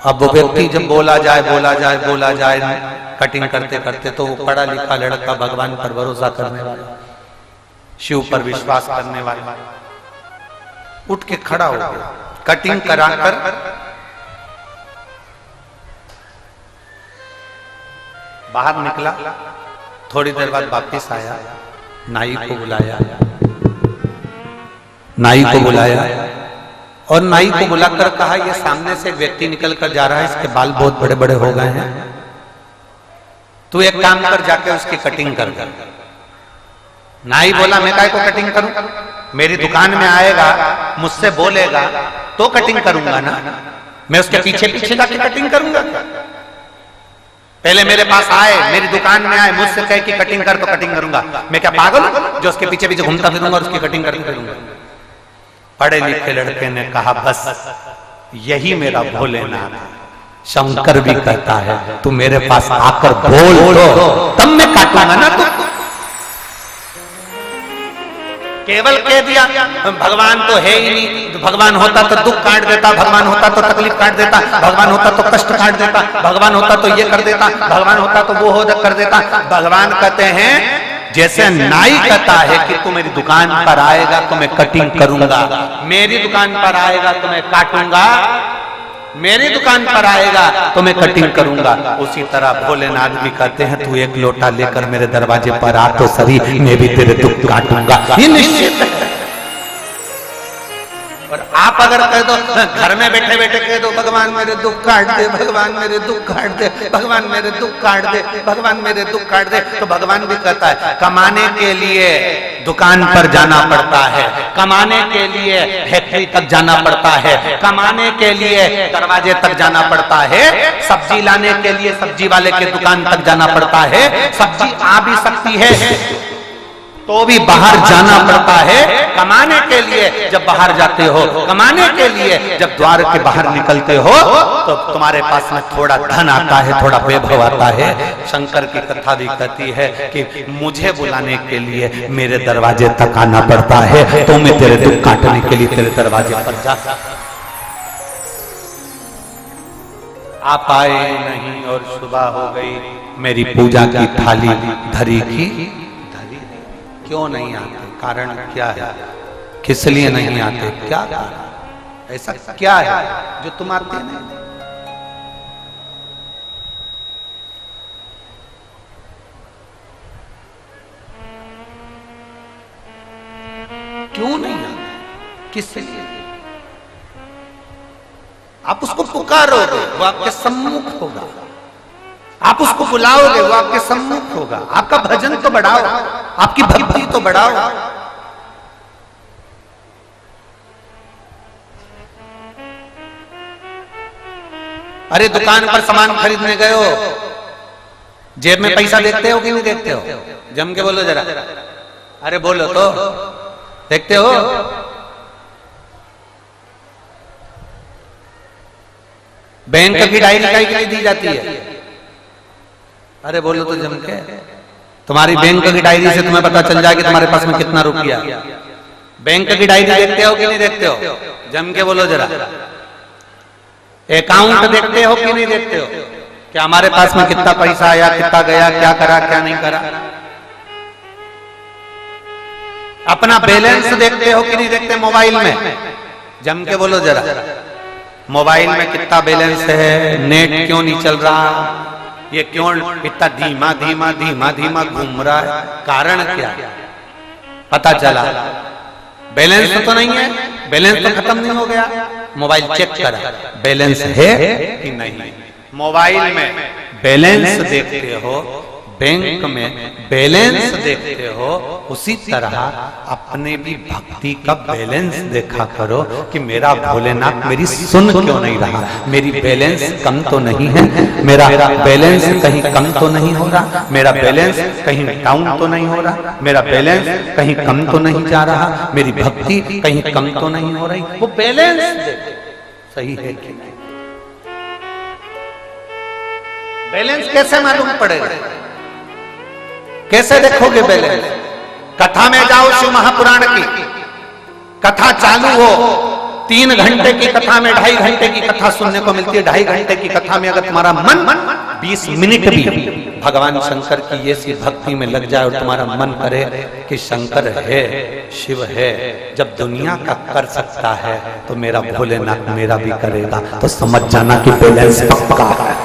अब वो व्यक्ति जब बोला जाए, बोला जाए, बोला जाए कटिंग करते करते, तो वो पढ़ा लिखा लड़का भगवान पर भरोसा करने वाला, शिव पर विश्वास करने वाला उठ के खड़ा हो गया, कटिंग कराकर बाहर निकला। थोड़ी देर बाद वापस आया, नाई को बुलाया, नाई को बुलाया और नाई को बुलाकर कहा, ये सामने से एक व्यक्ति निकल कर जा रहा है, इसके बाल बहुत बड़े बड़े हो गए हैं, तू एक काम कर, जाके उसकी कटिंग कर। नाई बोला, मैं काय को कटिंग करूं? मेरी दुकान में आएगा, मुझसे बोलेगा तो कटिंग करूंगा ना, मैं उसके पीछे पीछे जाके कटिंग करूंगा? पहले मेरे पास आए, मेरी दुकान में आए, मुझसे कहे कि कटिंग कर तो कटिंग करूंगा। मैं क्या पागल हूं जो उसके पीछे पीछे घूमता फिरूंगा और उसकी कटिंग करके फिरूंगा? पढ़े लिखे लड़के ने कहा, बस यही मेरा भोलेनाथ है। शंकर भी कहता है, तू मेरे पास आकर बोल तो तब मैं काटूंगा ना। तू केवल कह दिया भगवान तो है ही नहीं, भगवान होता तो दुख काट देता, भगवान होता तो तकलीफ काट देता, भगवान होता तो कष्ट काट देता, भगवान होता तो ये कर देता, भगवान होता तो वो हो कर देता। भगवान कहते हैं, जैसे नाई कहता है कि तू मेरी दुकान पर आएगा तो मैं कटिंग करूंगा, मेरी दुकान पर आएगा तो मैं काटूंगा, मेरी दुकान पर आएगा तो मैं कटिंग करूंगा, उसी तरह भोलेनाथ भी कहते हैं, तू एक लोटा लेकर मेरे दरवाजे पर आ तो सही, मैं भी तेरे दुख काटूंगा। ये निश्चित है। और आप अगर कह दो, घर में बैठे बैठे कह दो, भगवान मेरे दुख काट दे, भगवान मेरे दुख काट दे, भगवान मेरे दुख काट दे, भगवान मेरे दुख काट दे, तो भगवान भी कहता है, कमाने के लिए दुकान पर जाना पड़ता है, कमाने के लिए फैक्ट्री तक जाना पड़ता है, कमाने के लिए दरवाजे तक जाना पड़ता है, सब्जी लाने के लिए सब्जी वाले के दुकान तक जाना पड़ता है। सब्जी आ भी सकती है तो भी बाहर जाना पड़ता है। कमाने के लिए जब बाहर जाते हो, कमाने के लिए जब द्वार के बाहर निकलते हो, तो तुम्हारे पास में थोड़ा धन आता है, थोड़ा वैभव आता है। शंकर की कथा भी कहती है कि मुझे बुलाने के लिए मेरे दरवाजे तक आना पड़ता है, तो मैं तेरे दुख काटने के लिए तेरे दरवाजे पर जा। आप आए नहीं और सुबह हो गई, मेरी पूजा की थाली धरी की धरी। क्यों नहीं आते? कारण क्या है? किस लिए नहीं आते? क्या कारण? ऐसा क्या है जो तुम आते नहीं? क्यों नहीं आते? किस लिए? आप उसको पुकारोगे, वो आपके सम्मुख होगा। आप उसको बुलाओगे, वो आपके सम्मुख होगा। आपका भजन तो बढ़ाओ, आपकी भक्ति तो बढ़ाओ। अरे दुकान पर सामान खरीदने गए हो, जेब में पैसा देखते हो कि नहीं देखते हो? जम के बोलो जरा, अरे बोलो तो, देखते हो? बैंक की डायरी काहे के लिए दी जाती है? अरे बोलो तो जम के। तुम्हारी बैंक की डायरी से तुम्हें पता चल जाए कि तुम्हारे पास में कितना रुपया। बैंक की डायरी देखते हो कि नहीं देखते हो? जम के बोलो जरा। अकाउंट देखते हो कि नहीं देखते हो? क्या हमारे पास में कितना पैसा आया, कितना गया, क्या करा, क्या नहीं करा? अपना बैलेंस देखते हो कि नहीं देखते मोबाइल में? जम के बोलो जरा। मोबाइल में कितना बैलेंस है, नेट क्यों नहीं चल रहा, ये क्यों इतना धीमा धीमा धीमा धीमा घूम रहा है, कारण क्या? पता चला बैलेंस तो नहीं है, बैलेंस तो खत्म नहीं हो गया। मोबाइल चेक करा बैलेंस है कि नहीं। मोबाइल में बैलेंस देखते हो, बैंक में बैलेंस देखते हो, उसी तरह अपने भी भक्ति का बैलेंस देखा करो कि मेरा भोलेनाथ मेरी सुन क्यों नहीं रहा, मेरी बैलेंस कम तो नहीं है, मेरा बैलेंस कहीं कम तो नहीं हो रहा, मेरा बैलेंस कहीं डाउन तो नहीं हो रहा, मेरा बैलेंस कहीं कम तो नहीं जा रहा, मेरी भक्ति कहीं कम तो नहीं हो रही। वो बैलेंस सही है कि नहीं? बैलेंस कैसे मालूम पड़ेगा? कैसे देखोगे बैलेंस? कथा में जाओ, शिव महापुराण की कथा चालू हो, 3 घंटे की कथा में 2.5 घंटे की कथा सुनने को मिलती है। 2.5 घंटे की कथा में अगर तुम्हारा मन 20 मिनट भी भगवान शंकर की ये सी भक्ति में लग जाए और तुम्हारा मन करे कि शंकर है, शिव है, जब दुनिया का कर सकता है तो मेरा भोलेनाथ मेरा भी करेगा, तो समझ जाना कि बैलेंस पक्का है।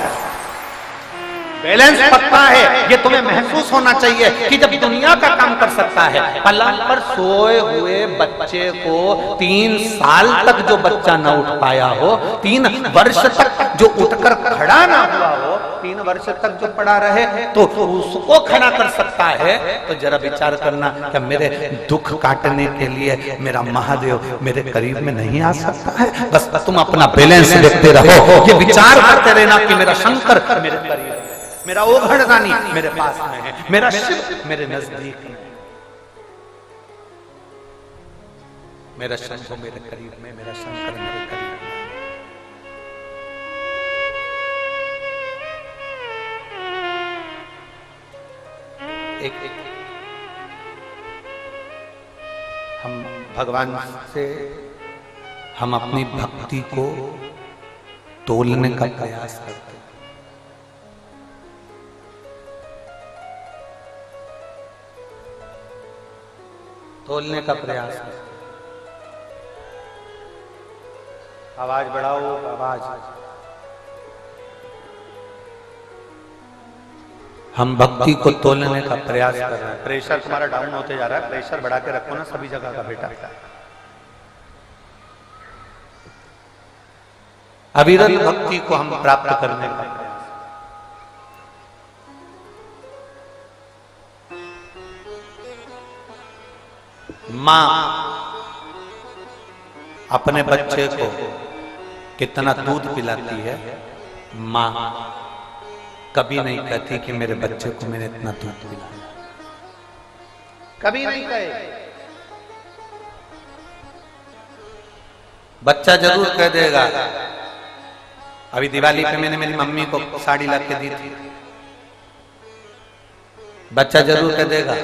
बैलेंस पक्का है। ये तुम्हें महसूस होना चाहिए कि जब दुनिया का काम कर सकता है, पलंग पर सोए हुए बच्चे को 3 साल तक जो बच्चा न उठ पाया हो, 3 वर्ष तक जो उठकर खड़ा ना हुआ हो, 3 वर्ष तक जो पड़ा रहे, तो उसको खड़ा कर सकता है। तो जरा विचार करना, क्या मेरे दुख काटने के लिए मेरा महादेव मेरे करीब में नहीं आ सकता है? बस तुम अपना बैलेंस देखते रहो, ये विचार करते रहना कि मेरा शंकर मेरे करीब, मेरा ओघड़दानी मेरे पास में है, मेरा शिव मेरे नजदीक है, मेरा शंभु मेरे करीब में, मेरा शंकर मेरे करीब में। एक हम भगवान से हम अपनी भक्ति को तोलने का प्रयास करते हैं। तोलने का प्रयास है। आवाज बढ़ाओ, आवाज। हम भक्ति को तोलने का प्रयास कर रहे हैं। प्रेशर तुम्हारा डाउन होते जा रहा है, प्रेशर बढ़ा के रखो ना सभी जगह का बेटा। अविरल भक्ति को हम प्राप्त करने का प्रयास। मां अपने बच्चे को कितना दूध पिलाती है, मां कभी नहीं कहती कि मेरे बच्चे को मैंने इतना दूध पिलाया, कभी नहीं कहे। बच्चा जरूर कह देगा, अभी दिवाली पे मैंने मेरी मम्मी को साड़ी ला के दी थी, बच्चा जरूर कह देगा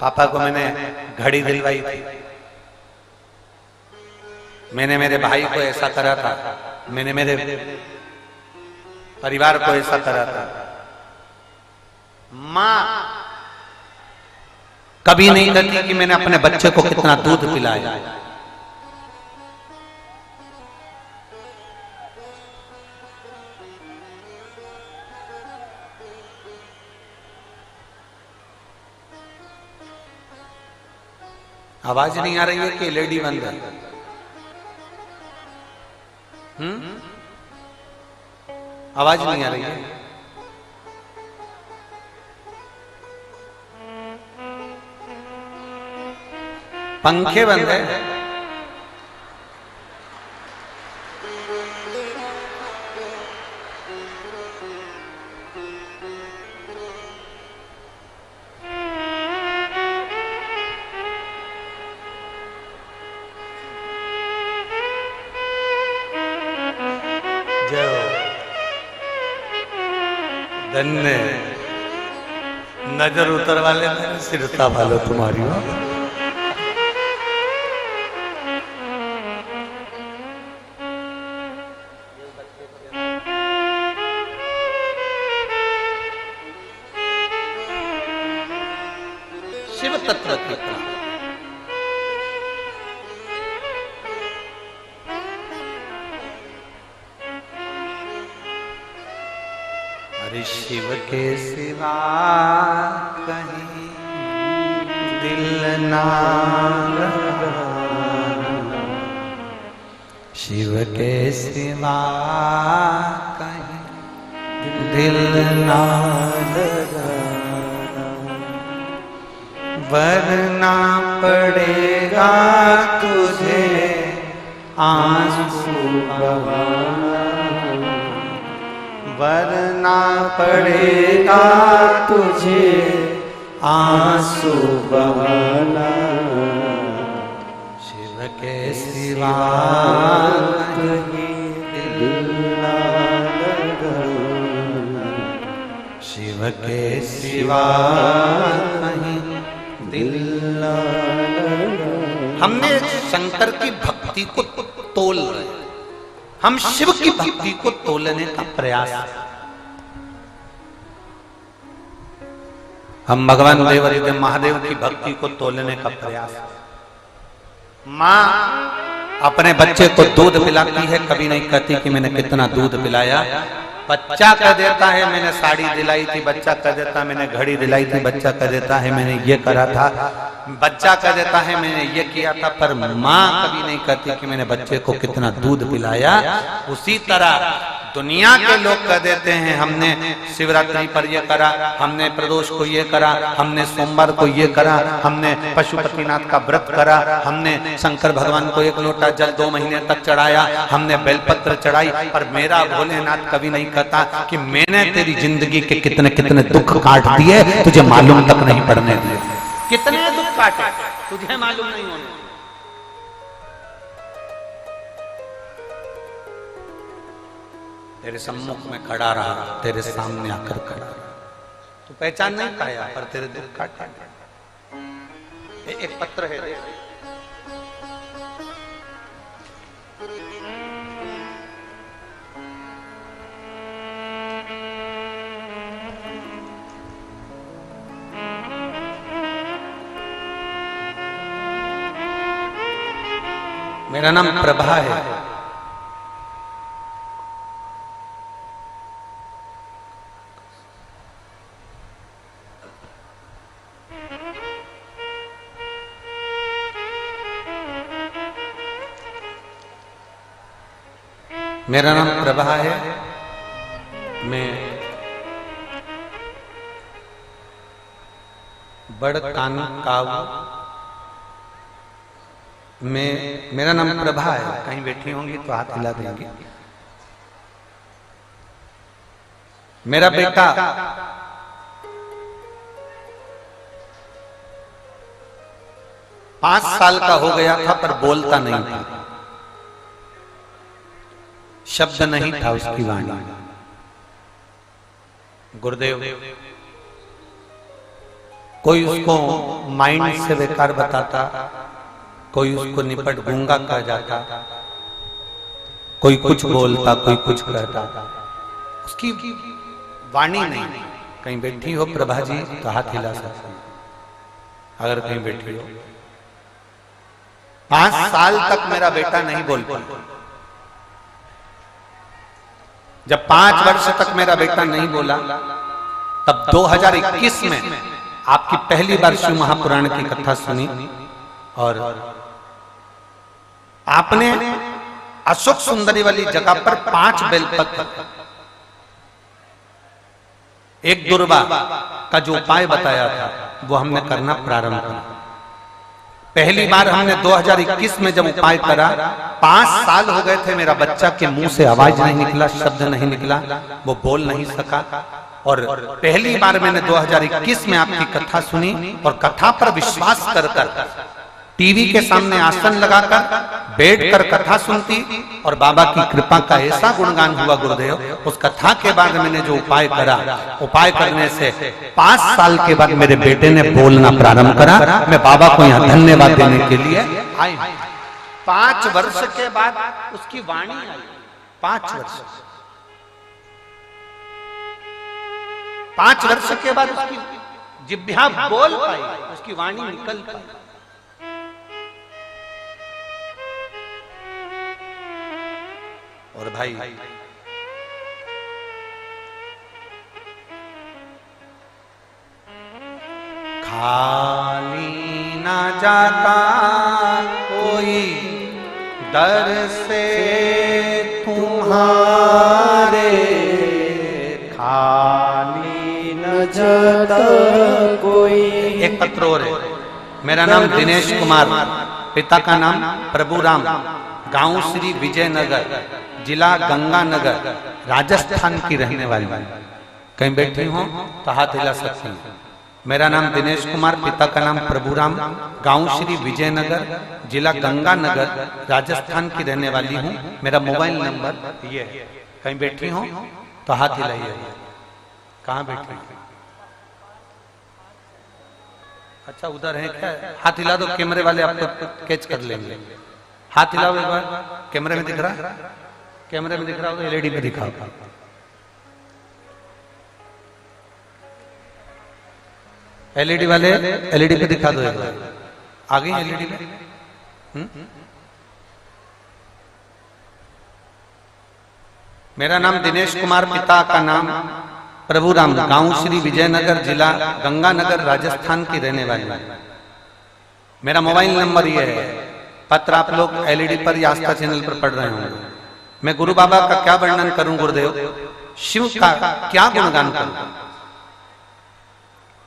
पापा को मैंने घड़ी दिलवाई थी, मैंने मेरे भाई को ऐसा करा था, मैंने मेरे परिवार को ऐसा करा था। मां कभी नहीं कहती कि मैंने अपने बच्चे को कितना दूध पिलाया। आवाज नहीं आ रही है कि लेडी बंद है? आवाज नहीं आ रही है? पंखे बंद है। धन्य नजर उतर वाले सिरता वालो तुम्हारी हो। शिव तत्व की शिव के सिवा कहीं दिल ना लगा, शिव के सिवा कहीं दिल ना लगा, वरना पड़ेगा तुझे आंसू बहाना, वरना पड़ेगा तुझे आंसू बहाना, शिव के सिवा कहीं दिल ना लगाना, शिव के सिवा कहीं दिल ना लगाना। हमने शंकर की भक्ति को तोल रहे, हम शिव की भक्ति को तोलने का प्रयास, हम भगवान देवरिदेव महादेव की भक्ति को तोलने का प्रयास। माँ अपने बच्चे को दूध पिलाती है, कभी नहीं कहती कि मैंने कितना दूध पिलाया। बच्चा कह देता है मैंने साड़ी दिलाई थी, बच्चा कह देता है मैंने घड़ी दिलाई थी, बच्चा कह देता है मैंने ये करा था, बच्चा कह देता है मैंने ये किया था, पर माँ कभी नहीं कहती कि मैंने बच्चे को कितना दूध पिलाया। उसी तरह दुनिया के लोग कह देते हैं हमने शिवरात्रि पर ये करा, हमने प्रदोष को ये करा, हमने सोमवार को ये करा, हमने पशुपतिनाथ का व्रत करा, हमने शंकर भगवान को 1 लोटा जल 2 महीने तक चढ़ाया, हमने बेलपत्र चढ़ाई। पर मेरा भोलेनाथ कभी नहीं कहता कि मैंने तेरी जिंदगी के कितने कितने दुख काट दिए, तुझे मालूम तक नहीं पड़ने दिए। कितने दुख काटे तुझे मालूम नहीं होने। तेरे सम्मुख में खड़ा रहा, तेरे सामने आकर खड़ा रहा, तू पहचान नहीं पाया, पर तेरे दुख काटे। एक पत्र है दे। मेरा नाम प्रभा है, मेरा नाम प्रभा है। मैं बड़कान काऊ, मेरा नाम प्रभा है। कहीं बैठी होंगी तो हाथ हिला देंगे। मेरा बेटा पांच साल का हो गया था, पर बोलता नहीं था, शब्द नहीं था उसकी वाणी। गुरुदेव कोई उसको माइंड से बेकार बताता, कोई उसको निपट गूंगा कहा जाता, कोई कुछ बोलता, कोई कुछ कहता, उसकी वाणी नहीं। कहीं बैठी हो प्रभा जी तो हाथ हिला सकते, अगर कहीं बैठी हो। 5 साल तक मेरा बेटा नहीं बोल पाता। जब 5 वर्ष तक मेरा बेटा नहीं बोला, तब 2021 में आपकी पहली बार शिव महापुराण की कथा सुनी और आपने अशोक सुंदरी वाली जगह पर 5 बेलपत्र एक दुर्वा का जो उपाय बताया था वो हमने करना प्रारंभ किया। पहली बार हमने 2021 में जब उपाय करा, 5 साल हो गए थे, मेरा बच्चा के मुंह से आवाज नहीं निकला, शब्द नहीं निकला, वो बोल नहीं सका। और पहली बार मैंने 2021 में आपकी कथा सुनी और कथा पर विश्वास कर टीवी के सामने आसन लगाकर बैठकर कथा सुनती और बाबा की कृपा का ऐसा गुणगान हुआ गुरुदेव। उस कथा के बाद मैंने जो उपाय करा, उपाय करने से 5 साल के बाद मेरे बेटे ने बोलना प्रारंभ करा। मैं बाबा को यहाँ धन्यवाद देने के लिए आई। 5 वर्ष के बाद उसकी वाणी आई। 5 वर्ष 5 वर्ष के बाद उसकी जिह्वा बोल पाई, उसकी वाणी निकल पाई। और भाई खाली ना जाता कोई दर से तुम्हारे, खाली न जाता कोई। एक पत्र और है। मेरा नाम दिनेश कुमार, पिता का नाम प्रभुराम, गांव श्री विजयनगर, जिला गंगानगर, राजस्थान की रहने वाली। कहीं बैठी हो तो हाथ हिला सकती हैं। मेरा नाम दिनेश कुमार, पिता का नाम प्रभुराम, गांव श्री विजयनगर, जिला गंगानगर, राजस्थान की रहने वाली हूँ। मेरा मोबाइल नंबर ये है। कहीं बैठी हो तो हाथ हिलाइए। कहाँ बैठी? अच्छा उधर है क्या? हाथ हिला दो, कैमरे वाले आपको कैच कर लेंगे। हाथ हिलाओ एक बार। कैमरे में दिख रहा? कैमरे में दिख रहा हो? एलईडी पे दिखाओ। एलईडी वाले एलईडी पे दिखा दो एक बार। आ गई एलईडी पे? मेरा नाम दिनेश कुमार, पिता का नाम प्रभुराम, गांव श्री विजयनगर, जिला गंगानगर, राजस्थान की रहने वाली। मेरा मोबाइल नंबर ये है। पत्र आप लोग एलईडी पर या आस्था चैनल पर पढ़ रहे होंगे। मैं गुरु बाबा का क्या वर्णन करूं गुरुदेव, शिव का क्या गुणगान करूं।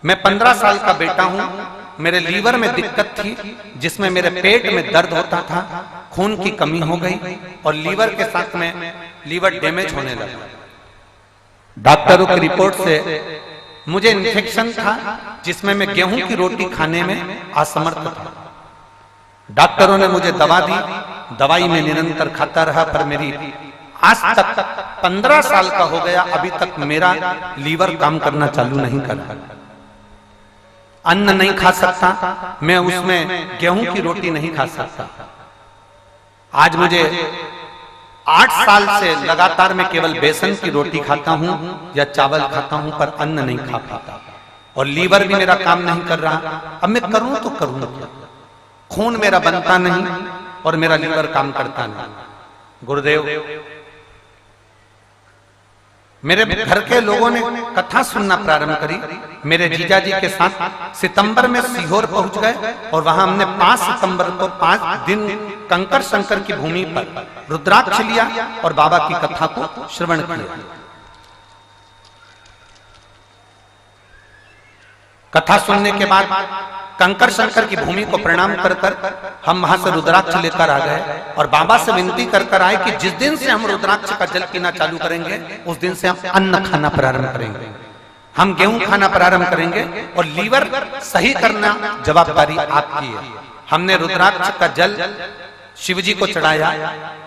मैं 15 साल का बेटा हूं। मेरे लीवर में दिक्कत थी, जिसमें मेरे पेट में दर्द होता था, खून की कमी हो गई और लीवर के साथ में लीवर डैमेज होने लगा। डॉक्टरों की रिपोर्ट से मुझे इन्फेक्शन था, जिसमें मैं गेहूं की रोटी खाने में असमर्थ था। डॉक्टरों ने मुझे दवा दी, दवाई में निरंतर खाता रहा, पर मेरी आज तक 15 साल का हो गया, अभी तक मेरा लीवर काम करना चालू नहीं कर रहा। अन्न नहीं खा सकता मैं, उसमें गेहूं की रोटी नहीं खा सकता। आज मुझे 8 साल से लगातार मैं केवल बेसन की रोटी खाता हूं या चावल खाता हूं, पर अन्न नहीं खा पाता और लीवर भी मेरा काम नहीं कर रहा। अब मैं करूं तो करूं क्या? खून मेरा बनता नहीं और मेरा लीवर काम करता नहीं। गुरुदेव, मेरे घर के लोगों ने कथा सुनना प्रारंभ करी। मेरे जीजा जी के साथ सितंबर में सीहोर पहुंच गए और वहां हमने 5 सितंबर को 5 दिन कंकर शंकर की भूमि पर रुद्राक्ष लिया और बाबा की कथा को श्रवण किया। कथा सुनने के बाद कंकर शंकर की भूमि को प्रणाम कर हम वहां से रुद्राक्ष लेकर आ गए और बाबा से विनती कर आए कि जिस दिन से हम रुद्राक्ष का जल पीना चालू करेंगे, उस दिन से हम अन्न खाना प्रारंभ करेंगे, हम गेहूं खाना प्रारंभ करेंगे और लीवर सही करना जवाबदारी आपकी है। हमने रुद्राक्ष का जल शिवजी को चढ़ाया।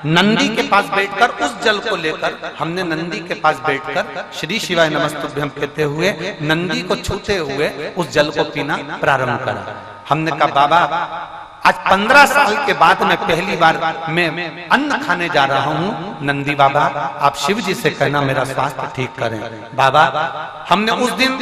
नंदी के पास बैठकर उस जल को लेकर हमने नंदी के पास बैठकर श्री शिवाय नमस्तुभ्यं कहते हुए नंदी को छूते हुए उस जल को पीना प्रारंभ करा। हमने कहा बाबा, आज 15 साल के बाद मैं पहली बार मैं अन्न खाने जा रहा हूँ। नंदी बाबा, आप शिव जी से कहना मेरा स्वास्थ्य ठीक करें। बाबा, हमने उस दिन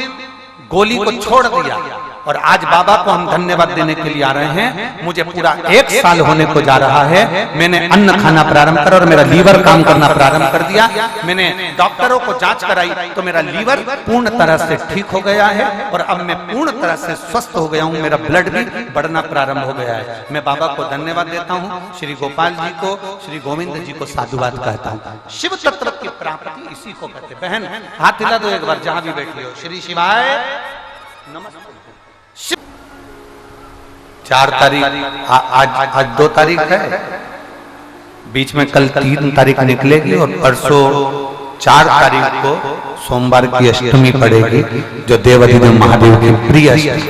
गोली को छोड़ दिया और आज बाबा को हम धन्यवाद देने के लिए आ रहे हैं। मुझे पूरा 1 साल होने को जा रहा है, मैंने अन्न खाना प्रारंभ करा और मेरा लीवर काम करना प्रारंभ कर दिया। मैंने डॉक्टरों को जांच कराई तो मेरा लीवर पूर्ण तरह से ठीक हो गया है और अब मैं पूर्ण तरह से स्वस्थ हो गया हूँ। मेरा ब्लड भी बढ़ना प्रारंभ हो गया है। मैं बाबा को धन्यवाद देता हूँ, श्री गोपाल जी को, श्री गोविंद जी को साधुवाद कहता हूँ। शिव तत्व की प्राप्ति इसी को कहते। बहन हाथ हिला दो एक बार जहां भी बैठी हो। श्री शिवाय नमस्ते। 4 तारीख आज 2 तारीख है, बीच में कल 3 तारीख निकलेगी और परसों 4 तारीख को सोमवार की अष्टमी पड़ेगी, जो देवाधिदेव महादेव की प्रिय अष्टमी।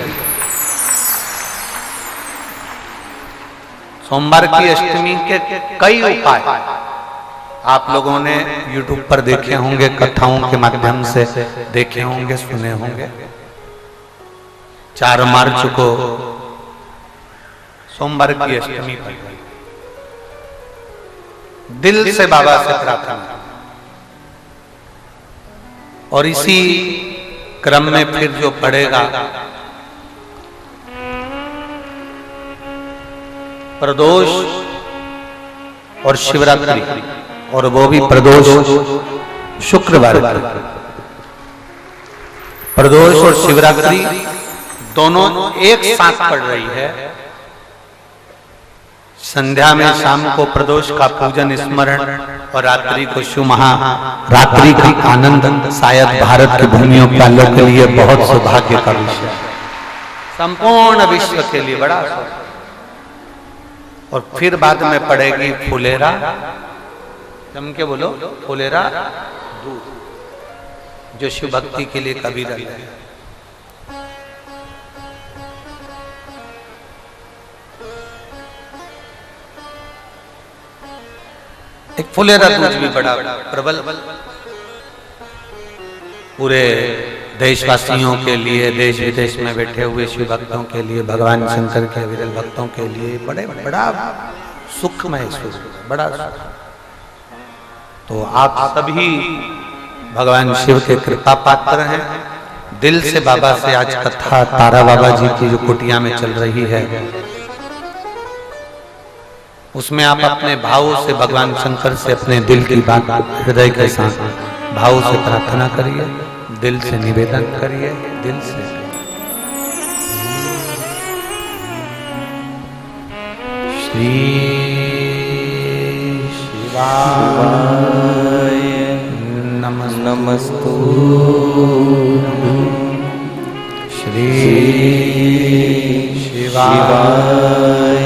सोमवार की अष्टमी के कई उपाय आप लोगों ने YouTube पर देखे होंगे, कथाओं के माध्यम से देखे होंगे, सुने होंगे। 4 मार्च को सोमवार की अष्टमी पर दिल से बाबा से प्रार्थना, और इसी क्रम में फिर जो पड़ेगा प्रदोष और शिवरात्रि, और वो भी प्रदोष शुक्रवार। प्रदोष और शिवरात्रि दोनों एक साथ पड़ रही है। संध्या में शाम को प्रदोष का पूजन स्मरण और रात्रि को शिव महारात्रि का आनंद शायद भारत की भूमियों वालों के लिए बहुत सौभाग्य का विषय, संपूर्ण विश्व के लिए बड़ा। और फिर बाद में पड़ेगी फुलेरा, जम के बोलो फुलेरा दूध, जो शिव भक्ति के लिए कबीर है। एक फुलेरा दूध भी बड़ा प्रबल पूरे देशवासियों के लिए, देश विदेश में बैठे हुए शिव भक्तों के लिए, भगवान शंकर के विरल भक्तों के लिए बड़ा सुखमय, बड़ा। तो आप सभी भगवान शिव के कृपा पात्र हैं। दिल से बाबा से आज कथा तारा बाबा जी की जो कुटिया में चल रही है, उसमें आप अपने भाव से भगवान शंकर से अपने दिल की बात हृदय के साथ भाव से प्रार्थना करिए, दिल से निवेदन करिए, दिल से। श्री शिवाय नमस्तु, श्री शिवाय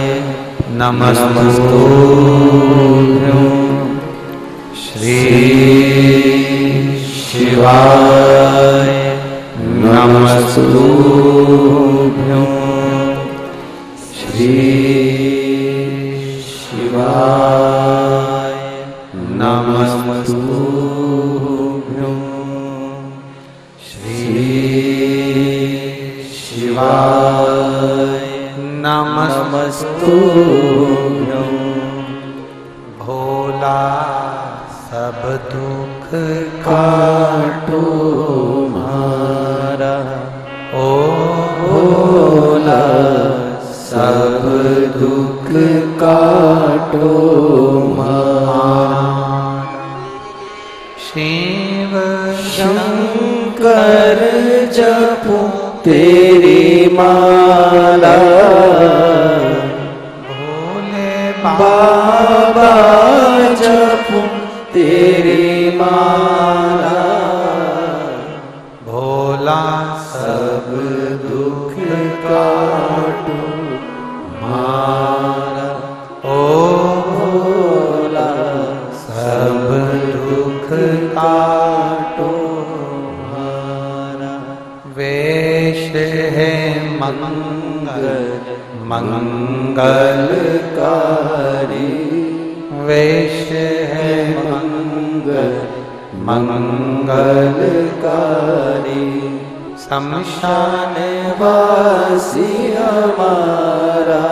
नमस्तु, श्री शिवाय नमस्तु, श्री शिवाय नमस्तु, श्री शिवाय नमस्तु। भोला सब दुख काटो मारा, ओ भोला सब दुख काटो मारा। शिव शंकर जपो तेरी माला, भोले बाबा जपो तेरी माला, भोला सब दुख काटो मारा, ओ भोला सब दुख काटो मारा। वेश है मंगलकारी, वेश है मंगलकारी, शमशान वासी हमारा,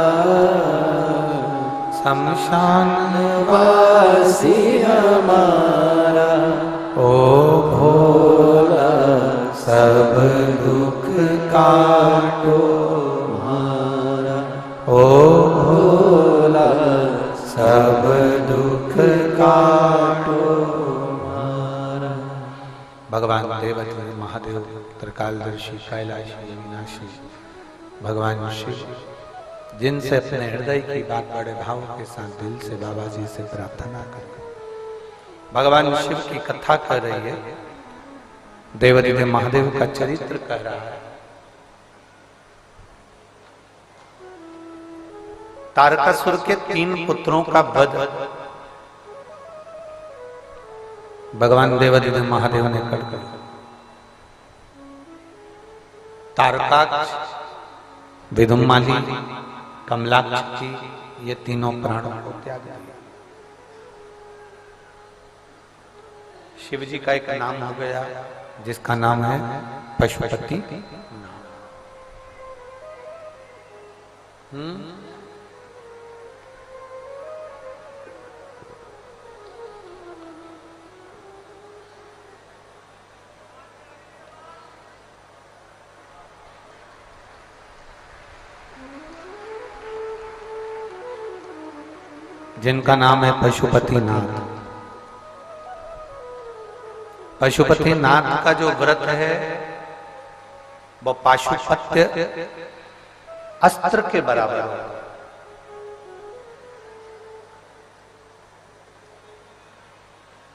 शमशान वासी हमारा, ओ भोला सब दुख काटो काटो। भगवान देवदेव महादेव त्रिकालदर्शी कैलाशी अविनाशी भगवान शिव जिनसे अपने हृदय की बात बड़े भाव के साथ दिल से बाबा जी से प्रार्थना करें। भगवान शिव की कथा कर रही है, देवदेव महादेव का चरित्र कह रहा है। तारकासुर के 3 पुत्रों का वध भगवान देवदेव महादेव ने कर दिया। तारकाक्ष, विदुम्माली, कमलाक्ष ये तीनों प्राणों को त्याग दिया। शिव जी का एक नाम हो गया जिसका नाम है पशुपति। जिनका नाम है पशुपतिनाथ। पशुपतिनाथ का जो व्रत है वो पाशुपत्य अस्त्र के बराबर है।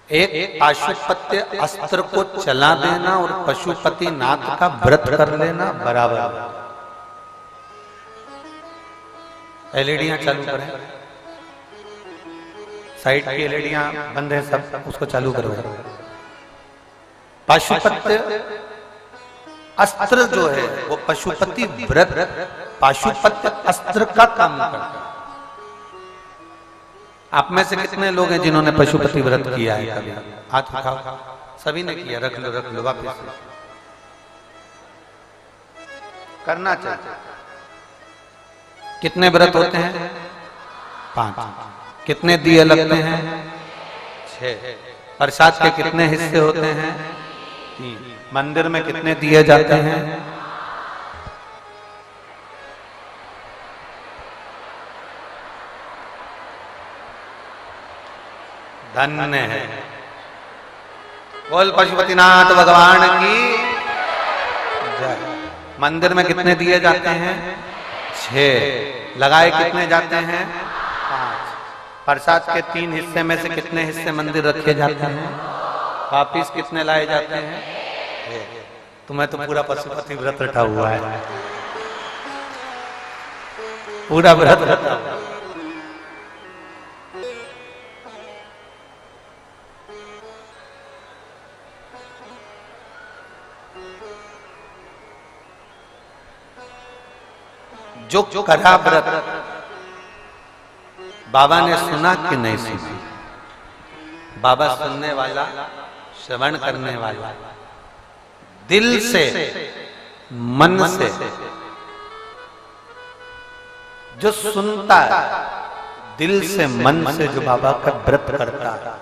एक पाशुपत्य अस्त्र को चला देना और पशुपतिनाथ का व्रत कर लेना बराबर है। एलईडियां चालू करें, साइड की एलईडियां बंद है सब, उसको चालू करो। पाशुपत्य अस्त्र जो है वो पशुपति व्रत पाशुपत्य अस्त्र का काम करता है। आप में से कितने लोग हैं जिन्होंने पशुपति व्रत किया है? कभी हाथ उठाओ। सभी ने किया। रख लो वापिस करना चाहिए। कितने व्रत होते हैं? 5। कितने दिए लगते हैं? 6। प्रसाद के कितने हिस्से होते हैं? 3। मंदिर में कितने दिए जाते हैं? धन्य है। बोल पशुपतिनाथ भगवान की जय। मंदिर में कितने दिए जाते हैं? 6। लगाए कितने जाते हैं? 5। प्रसाद के 3 हिस्से में से कितने हिस्से मंदिर रखे जाते हैं? वापिस कितने लाए जाते हैं? तुम्हें तो पूरा पशुपति व्रत रटा हुआ है, पूरा व्रत रटा हुआ। जो करा व्रत बाबा ने सुना कि नहीं सुना? बाबा सुनने वाला, श्रवण करने वाला, दिल से मन से जो सुनता है, दिल से मन से जो बाबा का व्रत करता है,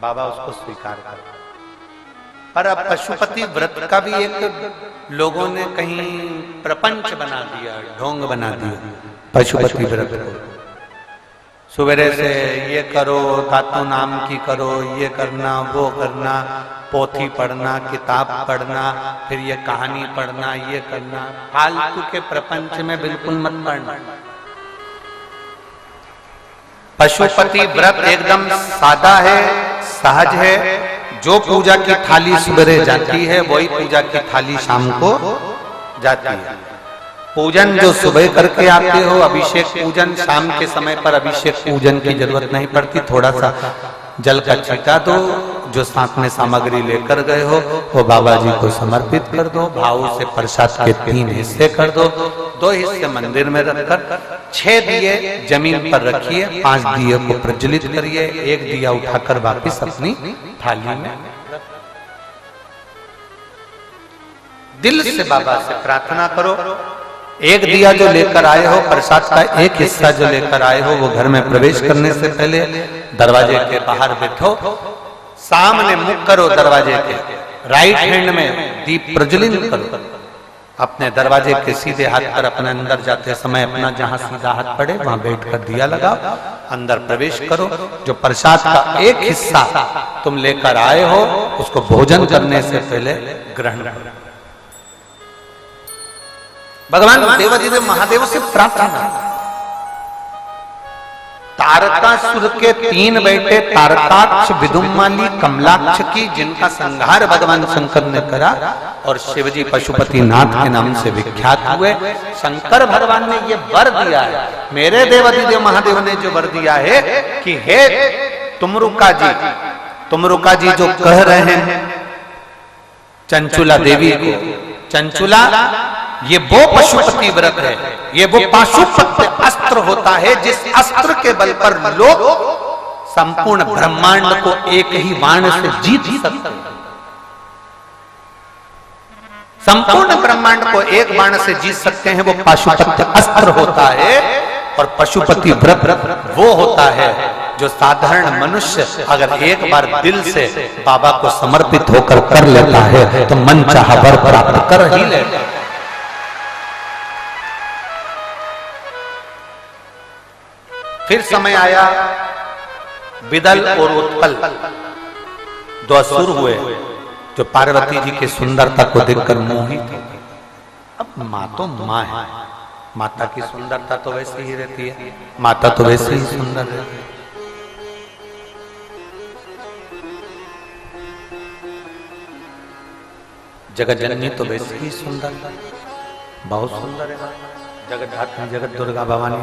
बाबा उसको स्वीकार करता है। पर अब पशुपति व्रत का भी एक लोगों ने कहीं प्रपंच बना दिया, ढोंग बना दिया पशुपति व्रत को। सुबह से ये करो, तातू नाम की करो, ये करना, वो करना, पोथी पढ़ना, किताब पढ़ना, फिर ये कहानी पढ़ना, ये करना। फालतू के प्रपंच में बिल्कुल मत पढ़ना। पशुपति व्रत एकदम सादा है, सहज है। जो पूजा की थाली सुबह जाती है वही पूजा की थाली शाम को जाती है। पूजन जो सुबह करके आते हो, अभिषेक पूजन, शाम के समय पर अभिषेक पूजन की जरूरत नहीं पड़ती। थोड़ा सा जल का छिटा दो, जो साथ में सामग्री लेकर गए हो वो बाबा जी को समर्पित कर दो। भाव से प्रसाद के 3 हिस्से कर दो, 2 हिस्से मंदिर में रखकर 6 दिए जमीन पर रखिए, 5 दिए को प्रज्वलित करिए, 1 दिया उठाकर वापिस अपनी थाली में। दिल से बाबा से प्रार्थना करो। 1 दिया जो लेकर आए हो, प्रसाद का 1 हिस्सा जो लेकर आए हो, वो घर में प्रवेश करने से पहले दरवाजे के बाहर बैठो, सामने मुख करो दरवाजे के, राइट हैंड में दीप प्रज्वलित करो। अपने दरवाजे के सीधे हाथ पर अपने अंदर जाते समय अपना जहां सीधा हाथ पड़े वहां बैठकर दिया लगाओ, अंदर प्रवेश करो। जो प्रसाद का एक हिस्सा तुम लेकर आए हो उसको भोजन करने से पहले ग्रहण करो। भगवान देवाधिदेव महादेव से प्रार्थना। तारकासुर के 3 बेटे तारकाक्ष, विदुमाली, कमलाक्ष की, जिनका संहार भगवान शंकर ने करा और शिवजी पशुपति नाथ के नाम से विख्यात हुए। शंकर भगवान ने ये वर दिया है, मेरे देवाधिदेव महादेव ने जो वर दिया है कि हे तुमरुका जी जो कह रहे हैं चंचुला देवी को, चंचुला ये वो पशुपति व्रत है, ये वो पाशुपत्य अस्त्र होता है जिस अस्त्र के बल पर लोग संपूर्ण ब्रह्मांड को एक ही बाण से जीत सकते हैं। संपूर्ण ब्रह्मांड को एक बाण से जीत सकते हैं, वो पाशुपत्य अस्त्र होता है। और पशुपति व्रत वो होता है जो साधारण मनुष्य अगर एक बार दिल से बाबा को समर्पित होकर कर लेता है तो मन चाहा वर प्राप्त कर ही लेता है। फिर समय आया, विदल और उत्पल 2 असुर हुए जो पार्वती जी की सुंदरता को देखकर मोहित हो गए। अब माँ तो माँ है, माता की सुंदरता तो वैसी ही रहती है, माता तो वैसे ही सुंदर रहती है। जगत जननी तो वैसे ही सुंदर, बहुत सुंदर है। जगत धात्री, जगत दुर्गा भवानी,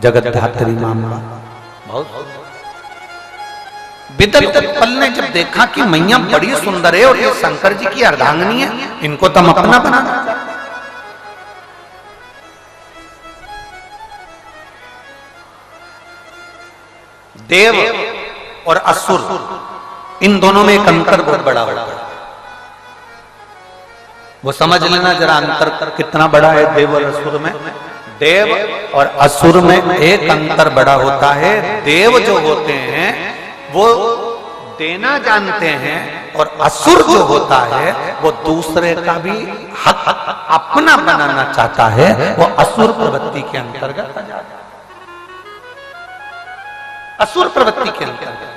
जगत धात्री मां बहुत। विदल उत्पल ने जब देखा कि मैया बड़ी सुंदर है और ये शंकर जी की अर्धांगिनी है, इनको तो हम अपना बनाना। देव और असुर, इन दोनों में एक अंतर बहुत बड़ा होता है। वो समझ लेना जरा अंतर कितना बड़ा है देव और असुर में। देव और असुर में एक अंतर बड़ा होता है। देव जो होते हैं वो देना जानते हैं और असुर जो होता है वो दूसरे का भी हक अपना बनाना चाहता है, वो असुर प्रवृत्ति के अंतर्गत आ जाता है। असुर प्रवृत्ति के अंतर्गत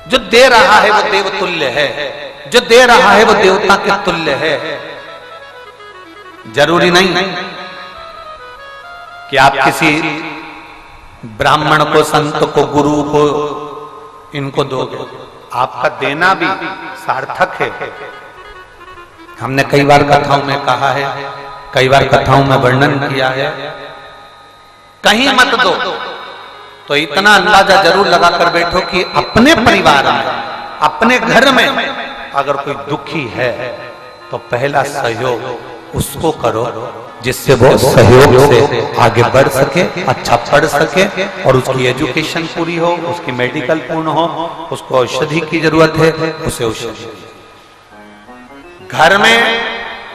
जो दे रहा है वो देव तुल्य है, जो दे रहा है वो देवता के तुल्य है। जरूरी नहीं कि आप किसी ब्राह्मण को, संत को, गुरु को इनको दोगे, आपका देना भी सार्थक है। हमने कई बार कथाओं में कहा है, कई बार कथाओं में वर्णन किया है, कहीं मत दो तो इतना अंदाजा जरूर लगाकर बैठो कि अपने परिवार में, अपने घर में अगर कोई दुखी है तो पहला सहयोग उसको करो जिससे वो सहयोग से आगे बढ़ सके, अच्छा पढ़ सके और उसकी एजुकेशन पूरी हो, उसकी मेडिकल पूर्ण हो, उसको औषधि की जरूरत है, उसे औषधि। घर में,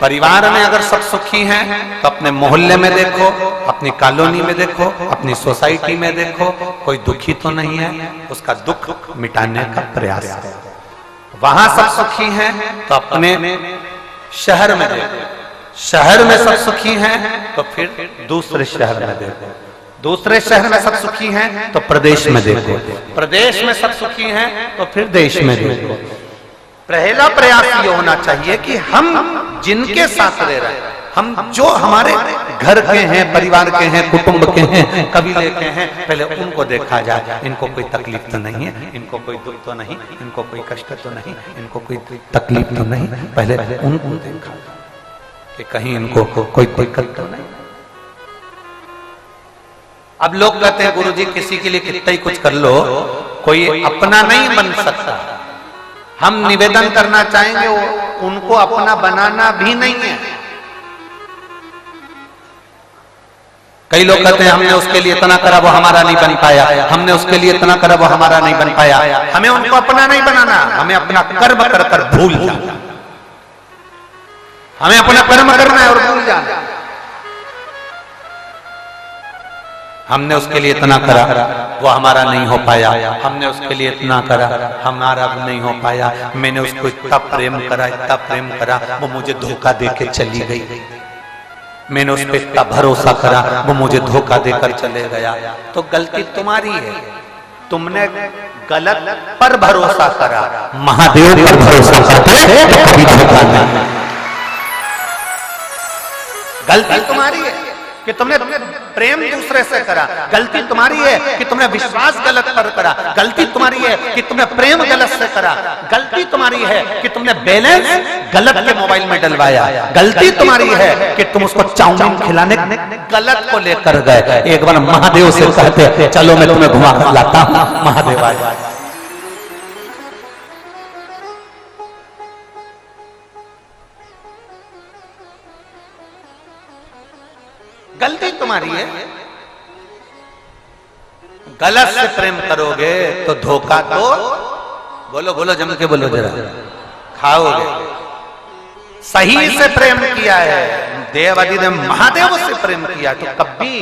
परिवार में अगर सब सुखी हैं तो अपने मोहल्ले में देखो, अपनी कॉलोनी में देखो, अपनी सोसाइटी में देखो, कोई दुखी तो नहीं है, उसका दुख मिटाने का प्रयास करो। वहां सब सुखी हैं तो अपने शहर में देखो, शहर में सब सुखी हैं तो फिर दूसरे शहर में देखो, दूसरे शहर में सब सुखी हैं तो प्रदेश में देखो, प्रदेश में सब सुखी हैं तो फिर देश में देखो। पहला प्रयास ये होना चाहिए कि हम जिनके साथ रह रहे हैं, हम जो हमारे घर के हैं, परिवार के हैं, कुटुंब के हैं, कबीले के हैं, पहले उनको देखा जाए। इनको कोई तकलीफ तो नहीं है, इनको कोई दुख तो नहीं, इनको कोई कष्ट तो नहीं, इनको कोई तकलीफ तो नहीं, पहले उनको देखा कि कहीं इनको कोई दिक्कत तो नहीं। अब लोग कहते हैं गुरुजी किसी के लिए कितना ही कुछ कर लो, कोई अपना नहीं बन सकता। हम निवेदन करना चाहेंगे उनको अपना बनाना भी नहीं है। कई लोग कहते हैं हमने उसके लिए इतना करा वो हमारा नहीं बन पाया, हमने उसके लिए इतना करा वो हमारा नहीं बन पाया। हमें उनको अपना नहीं बनाना, हमें अपना कर्म कर कर भूल जाना, हमें अपना कर्म करना है और भूल जाना। हमने उसके लिए इतना करा, वो हमारा नहीं हो पाया, हमने उसके लिए इतना करा, हमारा नहीं हो पाया, मैंने उसको इतना प्रेम करा, वो मुझे धोखा देके चली गई, मैंने उस पर इतना भरोसा करा, वो मुझे धोखा देकर चले गया। तो गलती तुम्हारी है, तुमने गलत पर भरोसा करा, महादेव पर भरोसा करते तो कभी धोखा नहीं। गलती तुम्हारी है कि तुमने प्रेम दूसरे से करा, गलती तुम्हारी है कि तुमने विश्वास गलत पर करा, गलती तुम्हारी है कि तुमने प्रेम गलत से करा, गलती तुम्हारी है कि तुमने बैलेंस गलत के मोबाइल में डलवाया, गलती तुम्हारी है कि तुम उसको चाउमीन खिलाने गलत को लेकर गए। एक बार महादेव से कहते चलो मैं तुम्हें घुमा कर लाता हूं, महादेव आए। गलती तुम्हारी है, गलत से प्रेम करोगे तो धोखा तो बोलो बोलो जम के बोलो जरा खाओगे। सही से प्रेम किया है, देवादि ने महादेव से प्रेम किया तो कभी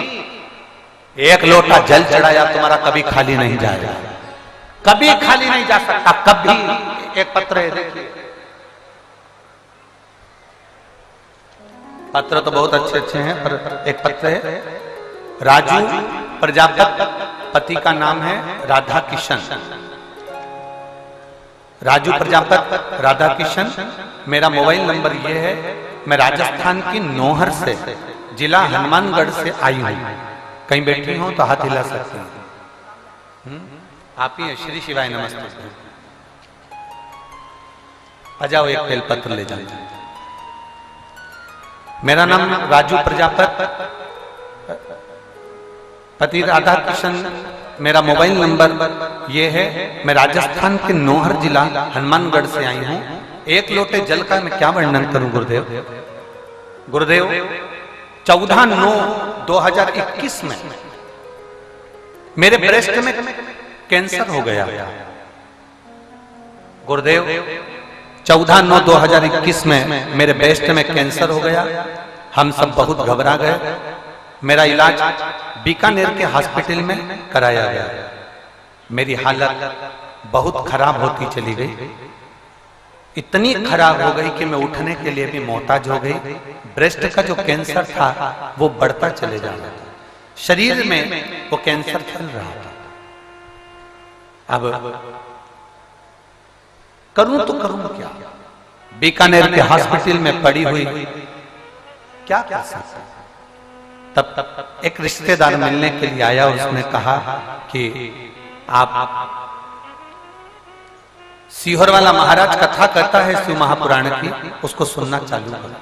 एक लोटा जल चढ़ाया तुम्हारा कभी खाली नहीं जाएगा, कभी खाली नहीं जा सकता, कभी। एक पत्र है, देखिए पत्र तो बहुत अच्छे अच्छे हैं, पर एक पत्र है, राजू प्रजापति, पति का नाम है राधा किशन, राजू प्रजापति राधा किशन, मेरा मोबाइल नंबर ये है, मैं राजस्थान की नौहर से, जिला हनुमानगढ़ से आई हूं, कहीं बैठी हूं तो हाथ हिला सकते हैं। आप ही श्री शिवाय नमस्ते। आ जाओ एक बेल पत्र ले जाओ। मेरा नाम राजू प्रजापति, पति राधा किशन, मेरा मोबाइल नंबर ये है, मैं राजस्थान के नौहर जिला हनुमानगढ़ से आई हूं। एक लोटे जल का मैं क्या वर्णन करूं गुरुदेव। गुरुदेव 14/9/2021 में मेरे ब्रेस्ट में कैंसर हो गया। गुरुदेव 14/9/2021 में मेरे ब्रेस्ट में कैंसर हो गया। हम सब बहुत घबरा गए। मेरा इलाज बीकानेर के हॉस्पिटल में कराया गया। मेरी हालत बहुत खराब होती चली गई, इतनी खराब हो गई कि मैं उठने के लिए भी मोहताज हो गई। ब्रेस्ट का जो कैंसर था वो बढ़ता चले जा रहा था, शरीर में वो कैंसर फैल रहा था। अब करूं तो करूं क्या, बीकानेर के हॉस्पिटल में पड़ी हुई क्या कर सकता। तब एक रिश्तेदार मिलने के लिए आया, उसने कहा कि आप सीहोर वाला महाराज कथा करता है शिव महापुराण की, उसको सुनना चालू करो।